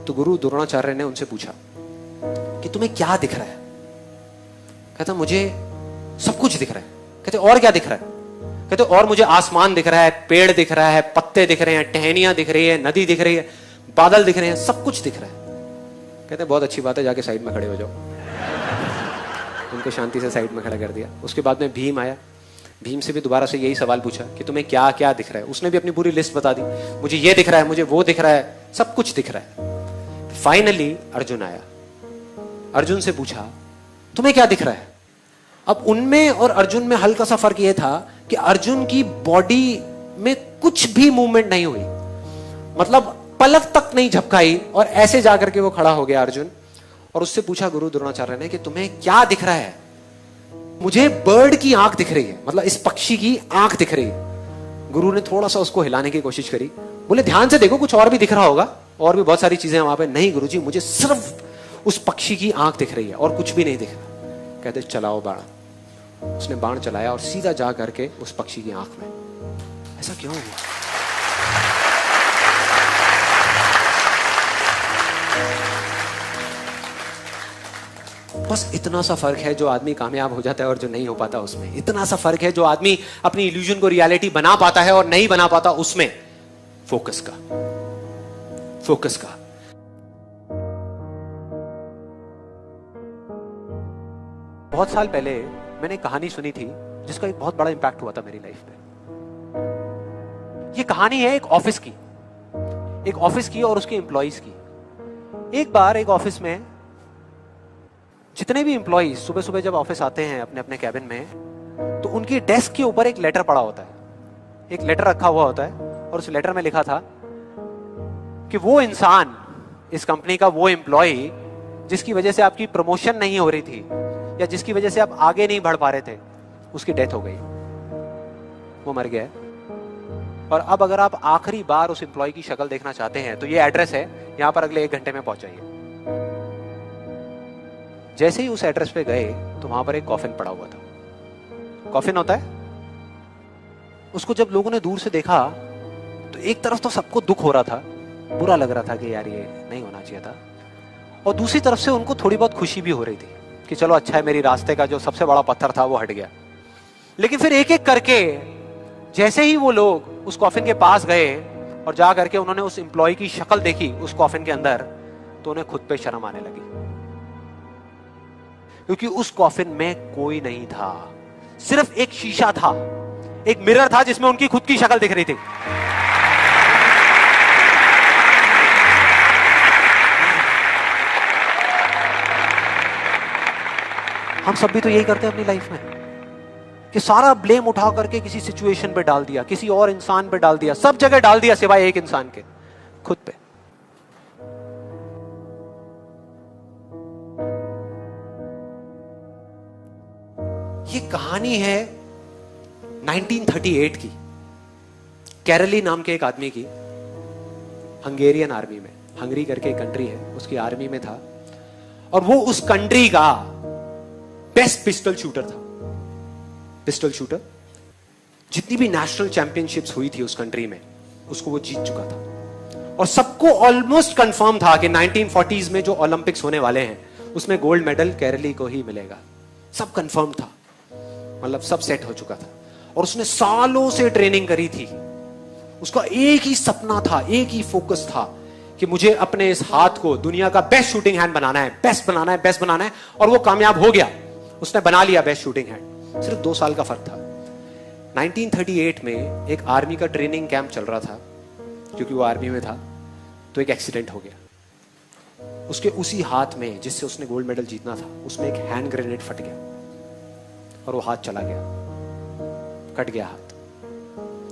Speaker 2: तो गुरु द्रोणाचार्य ने उनसे पूछा कि तुम्हें क्या दिख रहा है? कहता मुझे सब कुछ दिख रहा है। कहते और क्या दिख रहा है? कहते और मुझे आसमान दिख रहा है, पेड़ दिख रहा है, पत्ते दिख रहे हैं, टहनियां दिख रही है, नदी दिख रही है, बादल दिख रहे हैं, सब कुछ दिख रहा है। कहते बहुत अच्छी बात है, जाके साइड में खड़े हो जाओ। उनको शांति से साइड में खड़ा कर दिया। उसके बाद में भीम आया। भीम से भी दोबारा से यही सवाल पूछा कि तुम्हें क्या क्या दिख रहा है? उसने भी अपनी पूरी लिस्ट बता दी, मुझे ये दिख रहा है, मुझे वो दिख रहा है, सब कुछ दिख रहा है। फाइनली अर्जुन आया। अर्जुन से पूछा तुम्हें क्या दिख रहा है? अब उनमें और अर्जुन में हल्का सा फर्क यह था कि अर्जुन की बॉडी में कुछ भी मूवमेंट नहीं हुई, मतलब पलक तक नहीं झपकाई, और ऐसे जाकर के वो खड़ा हो गया अर्जुन। और उससे पूछा गुरु द्रोणाचार्य ने कि तुम्हें क्या दिख रहा है? मुझे बर्ड की आंख दिख रही है, मतलब इस पक्षी की आंख दिख रही है। गुरु ने थोड़ा सा उसको हिलाने की कोशिश करी, बोले ध्यान से देखो कुछ और भी दिख रहा होगा, और भी बहुत सारी चीजें वहां पे। नहीं गुरुजी, मुझे सिर्फ उस पक्षी की आंख दिख रही है और कुछ भी नहीं दिख रहा। कहते चलाओ बाण। उसने बाण चलाया और सीधा जा करके उस पक्षी की आंख में। ऐसा क्यों हुआ? बस इतना सा फर्क है जो आदमी कामयाब हो जाता है और जो नहीं हो पाता उसमें। इतना सा फर्क है जो आदमी अपनी इल्यूजन को रियलिटी बना पाता है और नहीं बना पाता उसमें। फोकस का, फोकस का। बहुत साल पहले मैंने एक कहानी सुनी थी जिसका एक बहुत बड़ा इंपैक्ट हुआ था मेरी लाइफ पे। ये कहानी है एक ऑफिस की और उसके एम्प्लॉइज की। एक बार एक ऑफिस में जितने भी एम्प्लॉइज सुबह सुबह जब ऑफिस आते हैं अपने अपने कैबिन में, तो उनकी डेस्क के ऊपर एक लेटर पड़ा होता है, एक लेटर रखा हुआ होता है, और उस लेटर में लिखा था कि वो इंसान, इस कंपनी का वो एम्प्लॉय जिसकी वजह से आपकी प्रमोशन नहीं हो रही थी या जिसकी वजह से आप आगे नहीं बढ़ पा रहे थे, उसकी डेथ हो गई, वो मर गया है। और अब अगर आप आखिरी बार उस एम्प्लॉय की शक्ल देखना चाहते हैं तो ये एड्रेस है, यहां पर अगले 1 घंटे में पहुंच जाइए। जैसे ही उस एड्रेस पे गए तो वहां पर एक कॉफिन पड़ा हुआ था। कॉफिन होता है, उसको जब लोगों ने दूर से देखा तो एक तरफ तो सबको दुख हो रहा था, बुरा लग रहा था कि यार ये नहीं होना चाहिए था, और दूसरी तरफ से उनको थोड़ी बहुत खुशी भी हो रही थी कि चलो अच्छा है, मेरी रास्ते का जो सबसे बड़ा पत्थर था वो हट गया। लेकिन फिर एक एक करके जैसे ही वो लोग उस कॉफिन के पास गए और जा करके उन्होंने उस एम्प्लॉय की शक्ल देखी उस कॉफिन के अंदर, तो उन्हें खुद पे शर्म आने लगी, क्योंकि उस कॉफिन में कोई नहीं था, सिर्फ एक शीशा था, एक मिरर था जिसमें उनकी खुद की शक्ल दिख रही थी। हम सब भी तो यही करते हैं अपनी लाइफ में कि सारा ब्लेम उठा करके किसी सिचुएशन पे डाल दिया, किसी और इंसान पे डाल दिया, सब जगह डाल दिया सिवाय एक इंसान के, खुद पे। ये कहानी है 1938 की, कैरली नाम के एक आदमी की, हंगेरियन आर्मी में, हंगरी करके एक कंट्री है, उसकी आर्मी में था, और वो उस कंट्री का बेस्ट पिस्टल शूटर था। पिस्टल शूटर, जितनी भी नेशनल चैंपियनशिप्स हुई थी उस कंट्री में, उसको वो जीत चुका था, और सबको ऑलमोस्ट कंफर्म था कि 1940s में जो ओलंपिक्स होने वाले हैं उसमें गोल्ड मेडल केरली को ही मिलेगा। सब कंफर्म था, मतलब सब सेट हो चुका था, और उसने सालों से ट्रेनिंग करी थी। उसका एक ही सपना था, एक ही फोकस था कि मुझे अपने इस हाथ को दुनिया का बेस्ट शूटिंग हैंड बनाना है, बेस्ट बनाना है, बेस्ट बनाना है, और वो कामयाब हो गया। उसने बना लिया बेस्ट शूटिंग हैंड। सिर्फ 2 साल का फर्क था। 1938 में एक आर्मी का ट्रेनिंग कैंप चल रहा था, क्योंकि वो आर्मी में था, तो एक एक्सीडेंट हो गया। उसके उसी हाथ में जिससे उसने गोल्ड मेडल जीतना था, उसमें एक हैंड ग्रेनेड फट गया और वो हाथ चला गया, कट गया हाथ,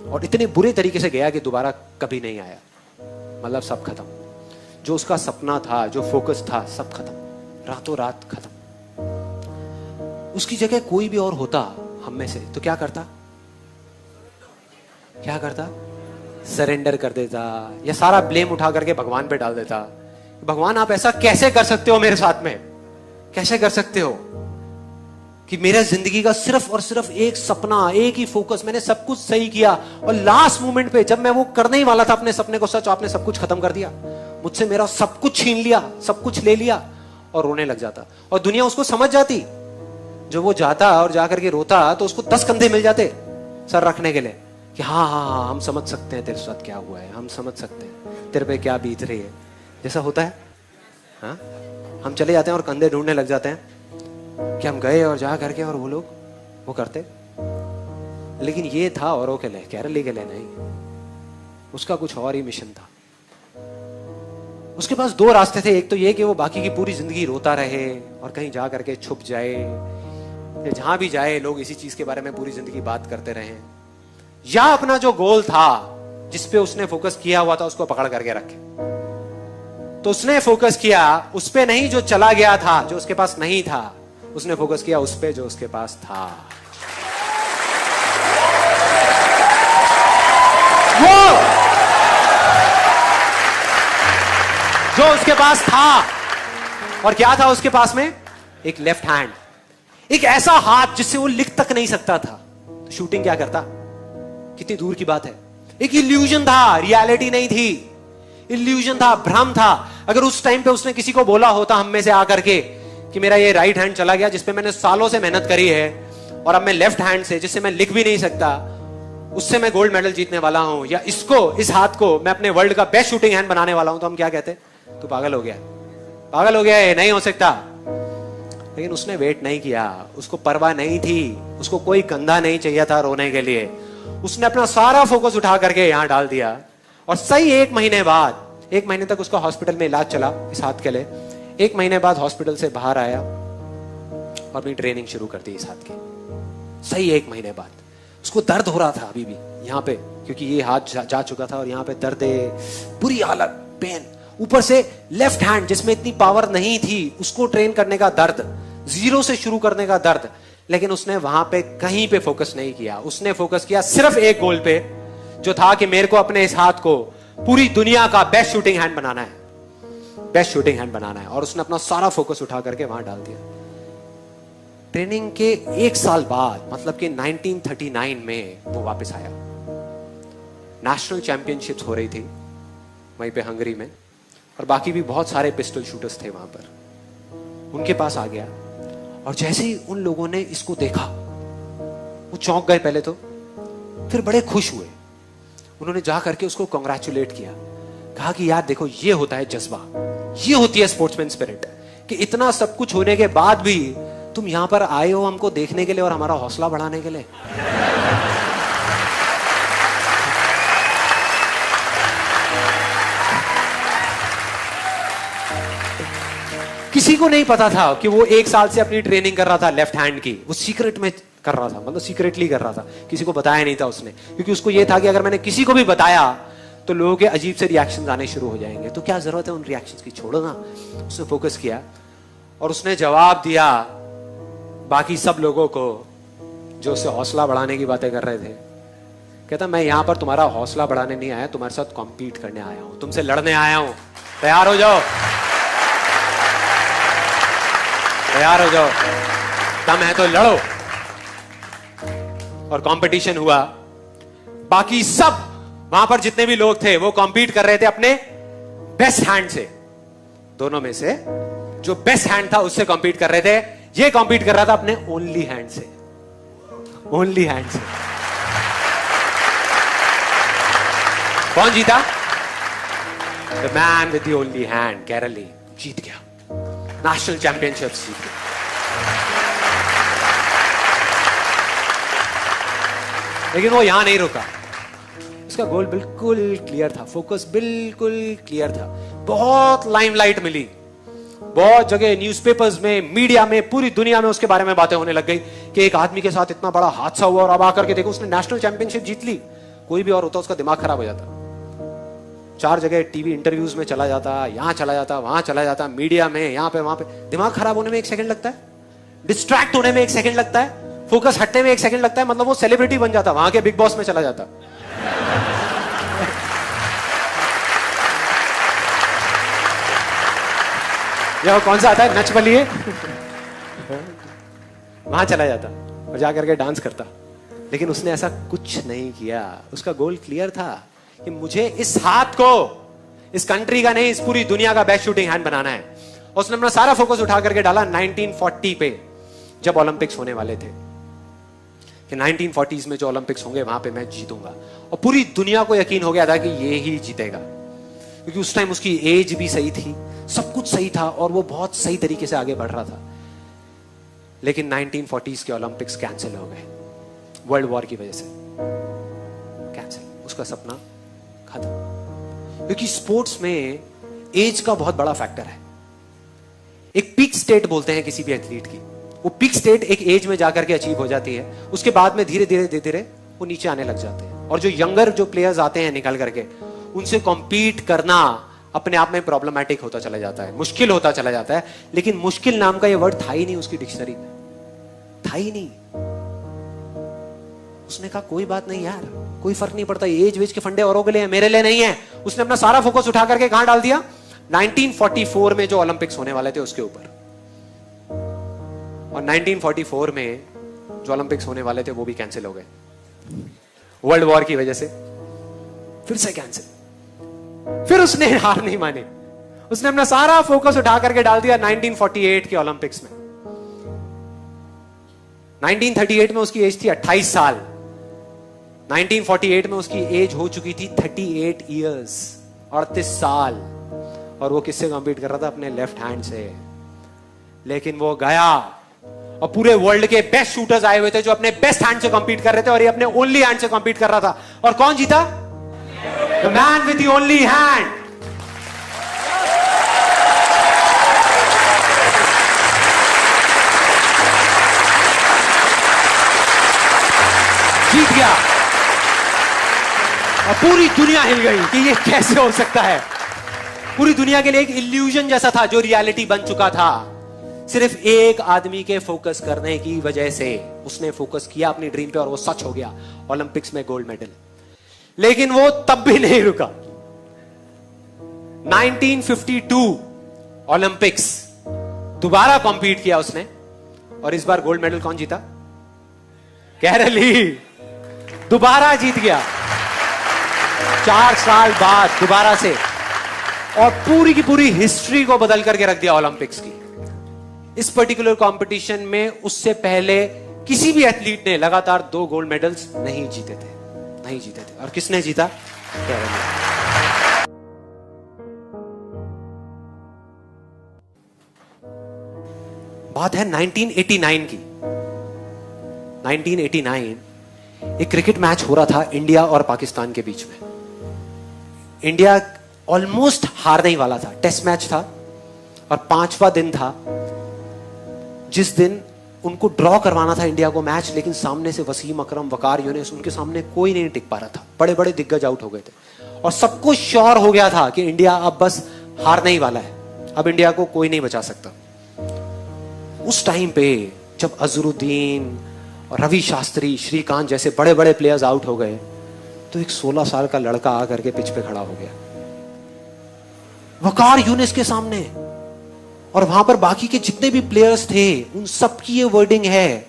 Speaker 2: और इतने बुरे तरीके से गया कि दोबारा कभी नहीं आया। मतलब सब खत्म, जो उसका सपना था, जो फोकस था, सब खत्म, रातों रात खत्म। उसकी जगह कोई भी और होता हम में से तो क्या करता? क्या करता? सरेंडर कर देता, या सारा ब्लेम उठा करके भगवान पे डाल देता। भगवान आप ऐसा कैसे कर सकते हो मेरे साथ में? कैसे कर सकते हो कि मेरा जिंदगी का सिर्फ और सिर्फ एक सपना, एक ही फोकस, मैंने सब कुछ सही किया, और लास्ट मोमेंट पे जब मैं वो करने ही वाला था अपने सपने को सच, आपने सब कुछ खत्म कर दिया, मुझसे मेरा सब कुछ छीन लिया, सब कुछ ले लिया, और रोने लग जाता। और दुनिया उसको समझ जाती। जो वो जाता और जाकर के रोता तो उसको 10 कंधे मिल जाते सर रखने के लिए कि हाँ हाँ हाँ, हम समझ सकते हैं तेरे साथ क्या हुआ है, हम समझ सकते हैं तेरे पे क्या बीत रही है, जैसा होता है। हाँ, हम चले जाते हैं और कंधे ढूंढने लग जाते हैं कि हम गए और जा करके और वो लोग वो करते। लेकिन ये था औरों के लिए, केरली के लिए नहीं। उसका कुछ और ही मिशन था। उसके पास 2 रास्ते थे। एक तो ये कि वो बाकी की पूरी जिंदगी रोता रहे और कहीं जा करके छुप जाए, या जहां भी जाए लोग इसी चीज के बारे में पूरी जिंदगी बात करते रहे, या अपना जो गोल था जिसपे उसने फोकस किया हुआ था उसको पकड़ करके रखे। तो उसने फोकस किया उस पे नहीं जो चला गया था, जो उसके पास नहीं था, उसने फोकस किया उस पे जो उसके पास था। वो जो उसके पास था, और क्या था उसके पास में? एक लेफ्ट हैंड, एक ऐसा हाथ जिससे वो लिख तक नहीं सकता था। तो शूटिंग क्या करता? कितनी दूर की बात है। एक इल्यूजन था, रियलिटी नहीं थी, इल्यूजन था, भ्रम था। अगर उस टाइम पे उसने किसी को बोला होता हम में से आकर के कि मेरा ये राइट हैंड चला गया जिसपे मैंने सालों से मेहनत करी है, और अब मैं लेफ्ट हैंड से जिससे मैं लिख भी नहीं सकता, उससे मैं गोल्ड मेडल जीतने वाला हूं, या इसको, इस हाथ को मैं अपने वर्ल्ड का बेस्ट शूटिंग हैंड बनाने वाला हूं, तो हम क्या कहते? तू पागल हो गया, पागल हो गया, ये नहीं हो सकता। लेकिन उसने वेट नहीं किया, उसको परवाह नहीं थी, उसको कोई कंधा नहीं चाहिए था रोने के लिए। उसने अपना सारा फोकस उठा करके यहां डाल दिया, और सही 1 महीने बाद, 1 महीने तक उसका हॉस्पिटल में इलाज चला इस हाथ के लिए। 1 महीने बाद हॉस्पिटल से बाहर आया और अपनी ट्रेनिंग शुरू कर दी इस हाथ की। सही 1 महीने बाद उसको दर्द हो रहा था अभी भी यहाँ पे, क्योंकि ये हाथ जा चुका था और यहाँ पे दर्द, बुरी हालत, पेन, ऊपर से लेफ्ट हैंड जिसमें इतनी पावर नहीं थी उसको ट्रेन करने का दर्द, 0 से शुरू करने का दर्द। लेकिन उसने वहां पे कहीं पे फोकस नहीं किया, उसने फोकस किया सिर्फ एक गोल पे जो था कि मेरे को अपने इस हाथ को पूरी दुनिया का बेस्ट शूटिंग हैंड बनाना है, बेस्ट शूटिंग हैंड बनाना है। और उसने अपना सारा फोकस उठा करके वहां डाल दिया। ट्रेनिंग के 1 साल बाद, मतलब कि 1939 में वो वापस आया। नेशनल चैंपियनशिप्स हो रही थी वहीं पे हंगरी में, और बाकी भी बहुत सारे पिस्टल शूटर्स थे वहां पर। उनके पास आ गया और जैसे ही उन लोगों ने इसको देखा, वो चौंक गए पहले तो, फिर बड़े खुश हुए। उन्होंने जा करके उसको कांग्रेचुलेट किया, कहा कि यार देखो, ये होता है जज्बा, ये होती है स्पोर्ट्समैन स्पिरिट, कि इतना सब कुछ होने के बाद भी तुम यहां पर आए हो हमको देखने के लिए और हमारा हौसला बढ़ाने के लिए। किसी को नहीं पता था कि वो 1 साल से अपनी ट्रेनिंग कर रहा था लेफ्ट हैंड की, वो सीक्रेट में कर रहा था, मतलब सीक्रेटली कर रहा था, किसी को बताया नहीं था उसने, क्योंकि उसको ये था कि अगर मैंने किसी को भी बताया तो लोगों के अजीब से रिएक्शंस आने शुरू हो जाएंगे, तो क्या जरूरत है उन रिएक्शंस की, छोड़ो ना। उसने फोकस किया और उसने जवाब दिया बाकी सब लोगों को जो उससे हौसला बढ़ाने की बातें कर रहे थे। कहता, मैं यहां पर तुम्हारा हौसला बढ़ाने नहीं आया, तुम्हारे साथ कॉम्पीट करने आया हूं, तुमसे लड़ने आया हूं, तैयार हो जाओ, तैयार हो जाओ, दम है तो लड़ो। और कंपटीशन हुआ। बाकी सब वहां पर जितने भी लोग थे वो कॉम्पीट कर रहे थे अपने बेस्ट हैंड से। दोनों में से जो बेस्ट हैंड था उससे कॉम्पीट कर रहे थे, ये कॉम्पीट कर रहा था अपने ओनली हैंड से, ओनली हैंड से। कौन जीता? The man with the only hand, Karoly जीत गया, नेशनल चैंपियनशिप जीत गया। लेकिन वो यहां नहीं रुका, उसका गोल बिल्कुल क्लियर था, फोकस बिल्कुल क्लियर था। बहुत लाइमलाइट मिली, बहुत जगह न्यूज़पेपर्स में, मीडिया में, पूरी दुनिया में उसके बारे में बातें होने लग गई कि एक आदमी के साथ इतना बड़ा हादसा हुआ और अब आकर के देखो उसने नेशनल चैंपियनशिप जीत ली। कोई भी और होता उसका दिमाग खराब हो जाता। 4 जगह टीवी इंटरव्यूज में चला जाता, यहां चला जाता, वहां चला जाता, मीडिया में, यहां पे वहां पे। दिमाग खराब होने में 1 सेकंड लगता है, डिस्ट्रैक्ट होने में 1 सेकंड लगता है, फोकस हटने में 1 सेकंड लगता है, मतलब वो सेलिब्रिटी बन जाता, वहां के बिग बॉस में चला जाता। यह कौन सा आता है, नच बलिए, वहां चला जाता और जाकर के डांस करता। लेकिन उसने ऐसा कुछ नहीं किया। उसका गोल क्लियर था कि मुझे इस हाथ को इस कंट्री का नहीं, इस पूरी दुनिया का बेस्ट शूटिंग हैंड बनाना है। और उसने अपना सारा फोकस उठा करके डाला 1940 पे, जब ओलंपिक्स होने वाले थे, कि 1940s में जो ओलंपिक्स होंगे वहां पे मैं जीतूंगा। और पूरी दुनिया को यकीन हो गया था कि ये ही जीतेगा, क्योंकि उस टाइम उसकी एज भी सही थी, सब कुछ सही था और वो बहुत सही तरीके से आगे बढ़ रहा था। लेकिन 1940s के ओलंपिक्स कैंसिल हो गए, वर्ल्ड वॉर की वजह से कैंसिल, उसका सपना खत्म। क्योंकि स्पोर्ट्स में एज का बहुत बड़ा फैक्टर है। एक पीक स्टेट बोलते हैं किसी भी एथलीट की, वो पीक स्टेट एक एज में जाकर के अचीव हो जाती है, उसके बाद में धीरे धीरे धीरे धीरे वो नीचे आने लग जाते हैं। और जो यंगर जो प्लेयर्स आते हैं निकल करके, उनसे कॉम्पीट करना अपने आप में प्रॉब्लमैटिक होता चला जाता है, मुश्किल होता चला जाता है। लेकिन मुश्किल नाम का ये वर्ड था ही नहीं उसकी डिक्शनरी में, था ही नहीं। उसने कहा कोई बात नहीं यार, कोई फर्क नहीं पड़ता, एज वेज के फंडे औरों के लिए है, मेरे लिए नहीं है। उसने अपना सारा फोकस उठा करके कहां डाल दिया? 1944 में जो ओलंपिक्स होने वाले थे उसके ऊपर। और 1944 में जो ओलंपिक्स होने वाले थे वो भी कैंसिल हो गए, वर्ल्ड वॉर की वजह से फिर से कैंसिल। फिर उसने हार नहीं मानी, उसने अपना सारा फोकस उठा करके डाल दिया 1948 के ओलंपिक्स में। 1938 में उसकी एज थी 28 साल, 1948 में उसकी एज हो चुकी थी 38 इयर्स, 38 साल। और वो किससे कॉम्पीट कर रहा था? अपने लेफ्ट हैंड से। लेकिन वो गया और पूरे वर्ल्ड के बेस्ट शूटर्स आए हुए थे जो अपने बेस्ट हैंड से कॉम्पीट कर रहे थे, और ये अपने ओनली हैंड से कॉम्पीट कर रहा था। और कौन जीता? The man with the only hand. जीत गया। और पूरी दुनिया हिल गई कि ये कैसे हो सकता है। पूरी दुनिया के लिए एक इल्यूजन जैसा था जो रियलिटी बन चुका था। सिर्फ एक आदमी के फोकस करने की वजह से उसने फोकस किया अपनी ड्रीम पे और वो सच हो गया, ओलंपिक्स में गोल्ड मेडल। लेकिन वो तब भी नहीं रुका। 1952 ओलंपिक्स दोबारा कॉम्पीट किया उसने, और इस बार गोल्ड मेडल कौन जीता? कैरली दोबारा जीत गया 4 साल बाद दोबारा से, और पूरी की पूरी हिस्ट्री को बदल करके रख दिया ओलंपिक्स की। इस पर्टिकुलर कंपटीशन में उससे पहले किसी भी एथलीट ने लगातार 2 गोल्ड मेडल्स नहीं जीते थे। और किसने जीता? कैरली। बात है 1989 की। 1989 एक क्रिकेट मैच हो रहा था इंडिया और पाकिस्तान के बीच में। इंडिया ऑलमोस्ट हारने ही वाला था। टेस्ट मैच था और 5वां दिन था, जिस दिन उनको ड्रॉ करवाना था इंडिया को मैच, लेकिन सामने से वसीम अकरम, वकार यूनिस, उनके सामने कोई नहीं टिक पा रहा था। बड़े बड़े दिग्गज आउट हो गए थे और सबको श्योर हो गया था कि इंडिया अब बस हारने ही वाला है, अब इंडिया को कोई नहीं बचा सकता। उस टाइम पे जब अजरुद्दीन, रवि शास्त्री, श्रीकांत जैसे बड़े बड़े प्लेयर्स आउट हो गए, तो एक 16 साल का लड़का आकर के पिच पे खड़ा हो गया वकार यूनिस के सामने, और वहां पर बाकी के जितने भी प्लेयर्स थे उन सबकी ये वर्डिंग है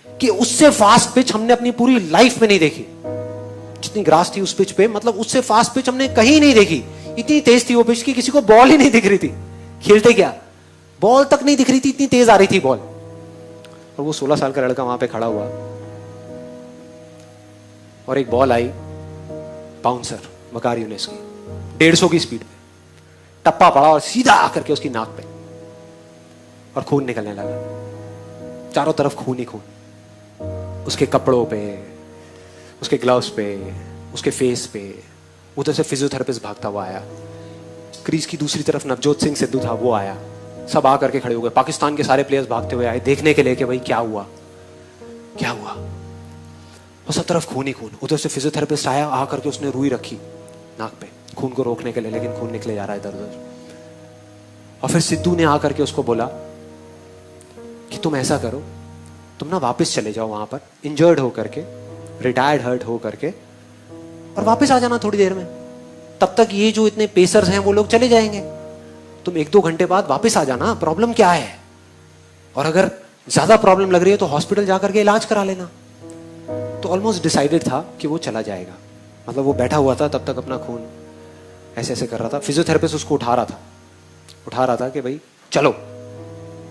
Speaker 2: कि उससे फास्ट पिच हमने अपनी पूरी लाइफ में नहीं देखी। जितनी ग्रास थी उस पिच पे, मतलब उससे फास्ट पिच हमने कहीं नहीं देखी। इतनी तेज थी वो पिच कि किसी को बॉल ही नहीं दिख रही थी। खेलते क्या, बॉल तक नहीं दिख रही थी, इतनी तेज आ रही थी बॉल। और वो 16 साल का लड़का वहां पे खड़ा हुआ और एक बॉल आई बाउंसर वकार यूनिस की 150 की स्पीड पे, टप्पा पड़ा और सीधा आकर के उसकी नाक पे, और खून निकलने लगा। चारों तरफ खून ही खून, उसके कपड़ों पे, उसके ग्लव्स पे, उसके फेस पे। उधर से फिजियोथेरेपिस्ट भागता हुआ आया। क्रीज की दूसरी तरफ नवजोत सिंह सिद्धू था, वो आया। सब आकर के खड़े हो गए। पाकिस्तान के सारे प्लेयर्स भागते हुए आए देखने के लिए कि भाई क्या हुआ क्या हुआ। और सब तरफ खून ही खून। उधर से फिजियोथेरेपिस्ट आया, आकर के उसने रुई रखी नाक पे खून को रोकने के लिए, लेकिन खून निकले जा रहा है इधर उधर। और फिर सिद्धू ने आकर के उसको बोला कि तुम ऐसा करो, तुम ना वापस चले जाओ वहां पर इंजर्ड हो करके, रिटायर्ड हर्ट हो करके, और वापस आ जाना थोड़ी देर में। तब तक ये जो इतने पेसर्स हैं वो लोग चले जाएंगे। तुम 1-2 घंटे बाद वापस आ जाना, प्रॉब्लम क्या है, और अगर ज्यादा प्रॉब्लम लग रही है तो हॉस्पिटल जाकर के इलाज करा लेना। तो ऑलमोस्ट डिसाइडेड था कि वो चला जाएगा। मतलब वो बैठा हुआ था तब तक, अपना खून ऐसे ऐसे कर रहा था। फिजियोथेरेपिस्ट उसको उठा रहा था कि भाई चलो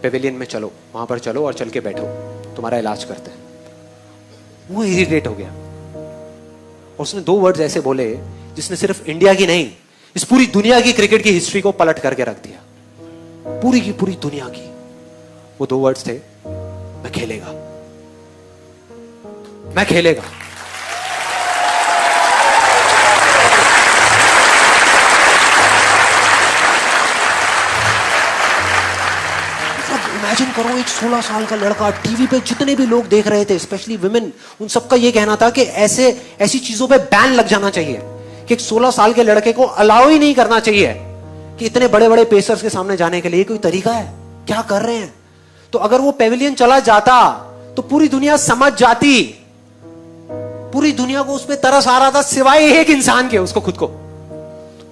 Speaker 2: पेविलियन में चलो, वहां पर चलो और चल के बैठो, तुम्हारा इलाज करते हैं। वो इरिटेट हो गया और उसने 2 वर्ड्स ऐसे बोले जिसने सिर्फ इंडिया की नहीं, इस पूरी दुनिया की क्रिकेट की हिस्ट्री को पलट करके रख दिया। पूरी की पूरी दुनिया की। वो 2 वर्ड्स थे, मैं खेलेगा, मैं खेलेगा। इमेजिन करो, एक 16 साल का लड़का, टीवी पे जितने भी लोग देख रहे थे, स्पेशली विमेन, उन सबका ये कहना था कि ऐसी चीजों पे बैन लग जाना चाहिए, कि एक 16 साल के लड़के को अलाउ ही नहीं करना चाहिए कि इतने बड़े बड़े पेसर्स के सामने जाने के लिए कोई तरीका है, क्या कर रहे हैं। तो अगर वो पेविलियन चला जाता तो पूरी दुनिया समझ जाती। पूरी दुनिया को उस पर तरस आ रहा था, सिवाय एक इंसान के, उसको खुद को।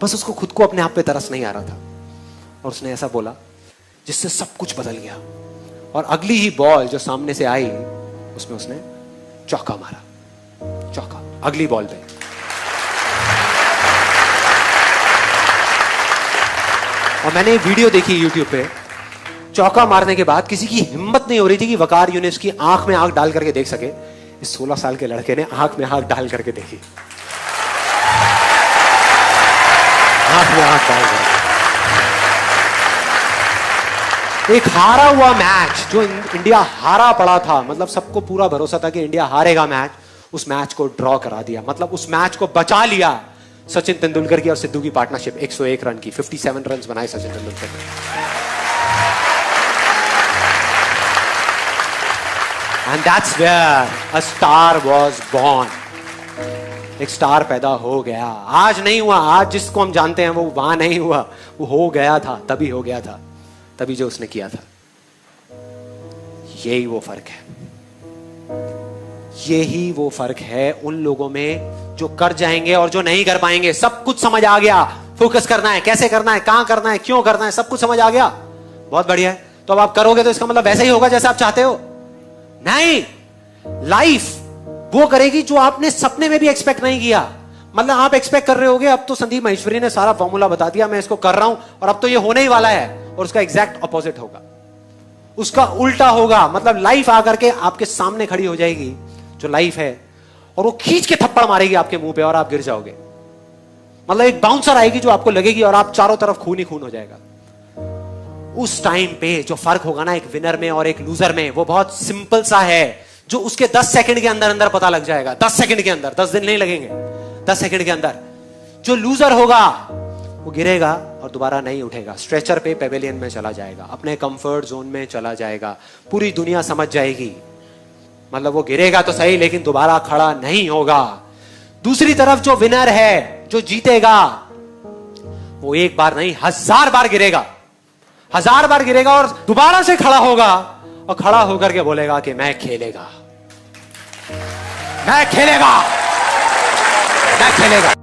Speaker 2: बस उसको खुद को अपने आप पे तरस नहीं आ रहा था, और उसने ऐसा बोला जिससे सब कुछ बदल गया। और अगली ही बॉल जो सामने से आई, उसमें उसने चौका मारा, चौका अगली बॉल पे। और मैंने वीडियो देखी यूट्यूब पे, चौका मारने के बाद किसी की हिम्मत नहीं हो रही थी कि वकार यूनिस की आंख में आंख डाल करके देख सके। इस 16 साल के लड़के ने आंख में आंख डाल करके देखी, आंख में आंख डाल करके। एक हारा हुआ मैच, जो इंडिया हारा पड़ा था, मतलब सबको पूरा भरोसा था कि इंडिया हारेगा मैच, उस मैच को ड्रॉ करा दिया। मतलब उस मैच को बचा लिया सचिन तेंदुलकर की और सिद्धू की पार्टनरशिप। 101 रन की, 57 रन बनाए सचिन तेंदुलकर ने। And that's where a star was born. एक स्टार पैदा हो गया। आज नहीं हुआ, आज जिसको हम जानते हैं वो वहां नहीं हुआ, वो हो गया था, तभी हो गया था, तभी जो उसने किया था। यही वो फर्क है, यही वो फर्क है उन लोगों में जो कर जाएंगे और जो नहीं कर पाएंगे। सब कुछ समझ आ गया, फोकस करना है, कैसे करना है, कहां करना है, क्यों करना है, सब कुछ समझ आ गया। बहुत बढ़िया है। तो अब आप करोगे तो इसका मतलब वैसा ही होगा जैसे आप चाहते हो? नहीं, लाइफ वो करेगी जो आपने सपने में भी एक्सपेक्ट नहीं किया। मतलब आप एक्सपेक्ट कर रहे होगे अब तो संदीप महेश्वरी ने सारा फॉर्मूला बता दिया, मैं इसको कर रहा हूं और अब तो ये होने ही वाला है, और उसका एग्जैक्ट ऑपोजिट होगा, उसका उल्टा होगा। मतलब लाइफ आकर के आपके सामने खड़ी हो जाएगी, जो लाइफ है, और वो खींच के थप्पड़ मारेगी आपके मुंह पे और आप गिर जाओगे। मतलब एक बाउंसर आएगी जो आपको लगेगी और आप चारों तरफ खून ही खून हो जाएगा। उस टाइम पे जो फर्क होगा ना एक विनर में और एक लूजर में, वो बहुत सिंपल सा है, जो उसके 10 सेकंड के अंदर अंदर पता लग जाएगा। 10 सेकंड के अंदर, 10 दिन नहीं लगेंगे, 10 सेकंड के अंदर। जो लूजर होगा वो गिरेगा और दोबारा नहीं उठेगा, स्ट्रेचर पे पेवेलियन में चला जाएगा, अपने कंफर्ट जोन में चला जाएगा, पूरी दुनिया समझ जाएगी। मतलब वो गिरेगा तो सही लेकिन दोबारा खड़ा नहीं होगा। दूसरी तरफ जो विनर है, जो जीतेगा, वो एक बार नहीं 1000 बार गिरेगा, 1000 बार गिरेगा और दोबारा से खड़ा होगा, और खड़ा होकर के बोलेगा कि मैं खेलेगा, मैं खेलेगा, मैं खेलेगा।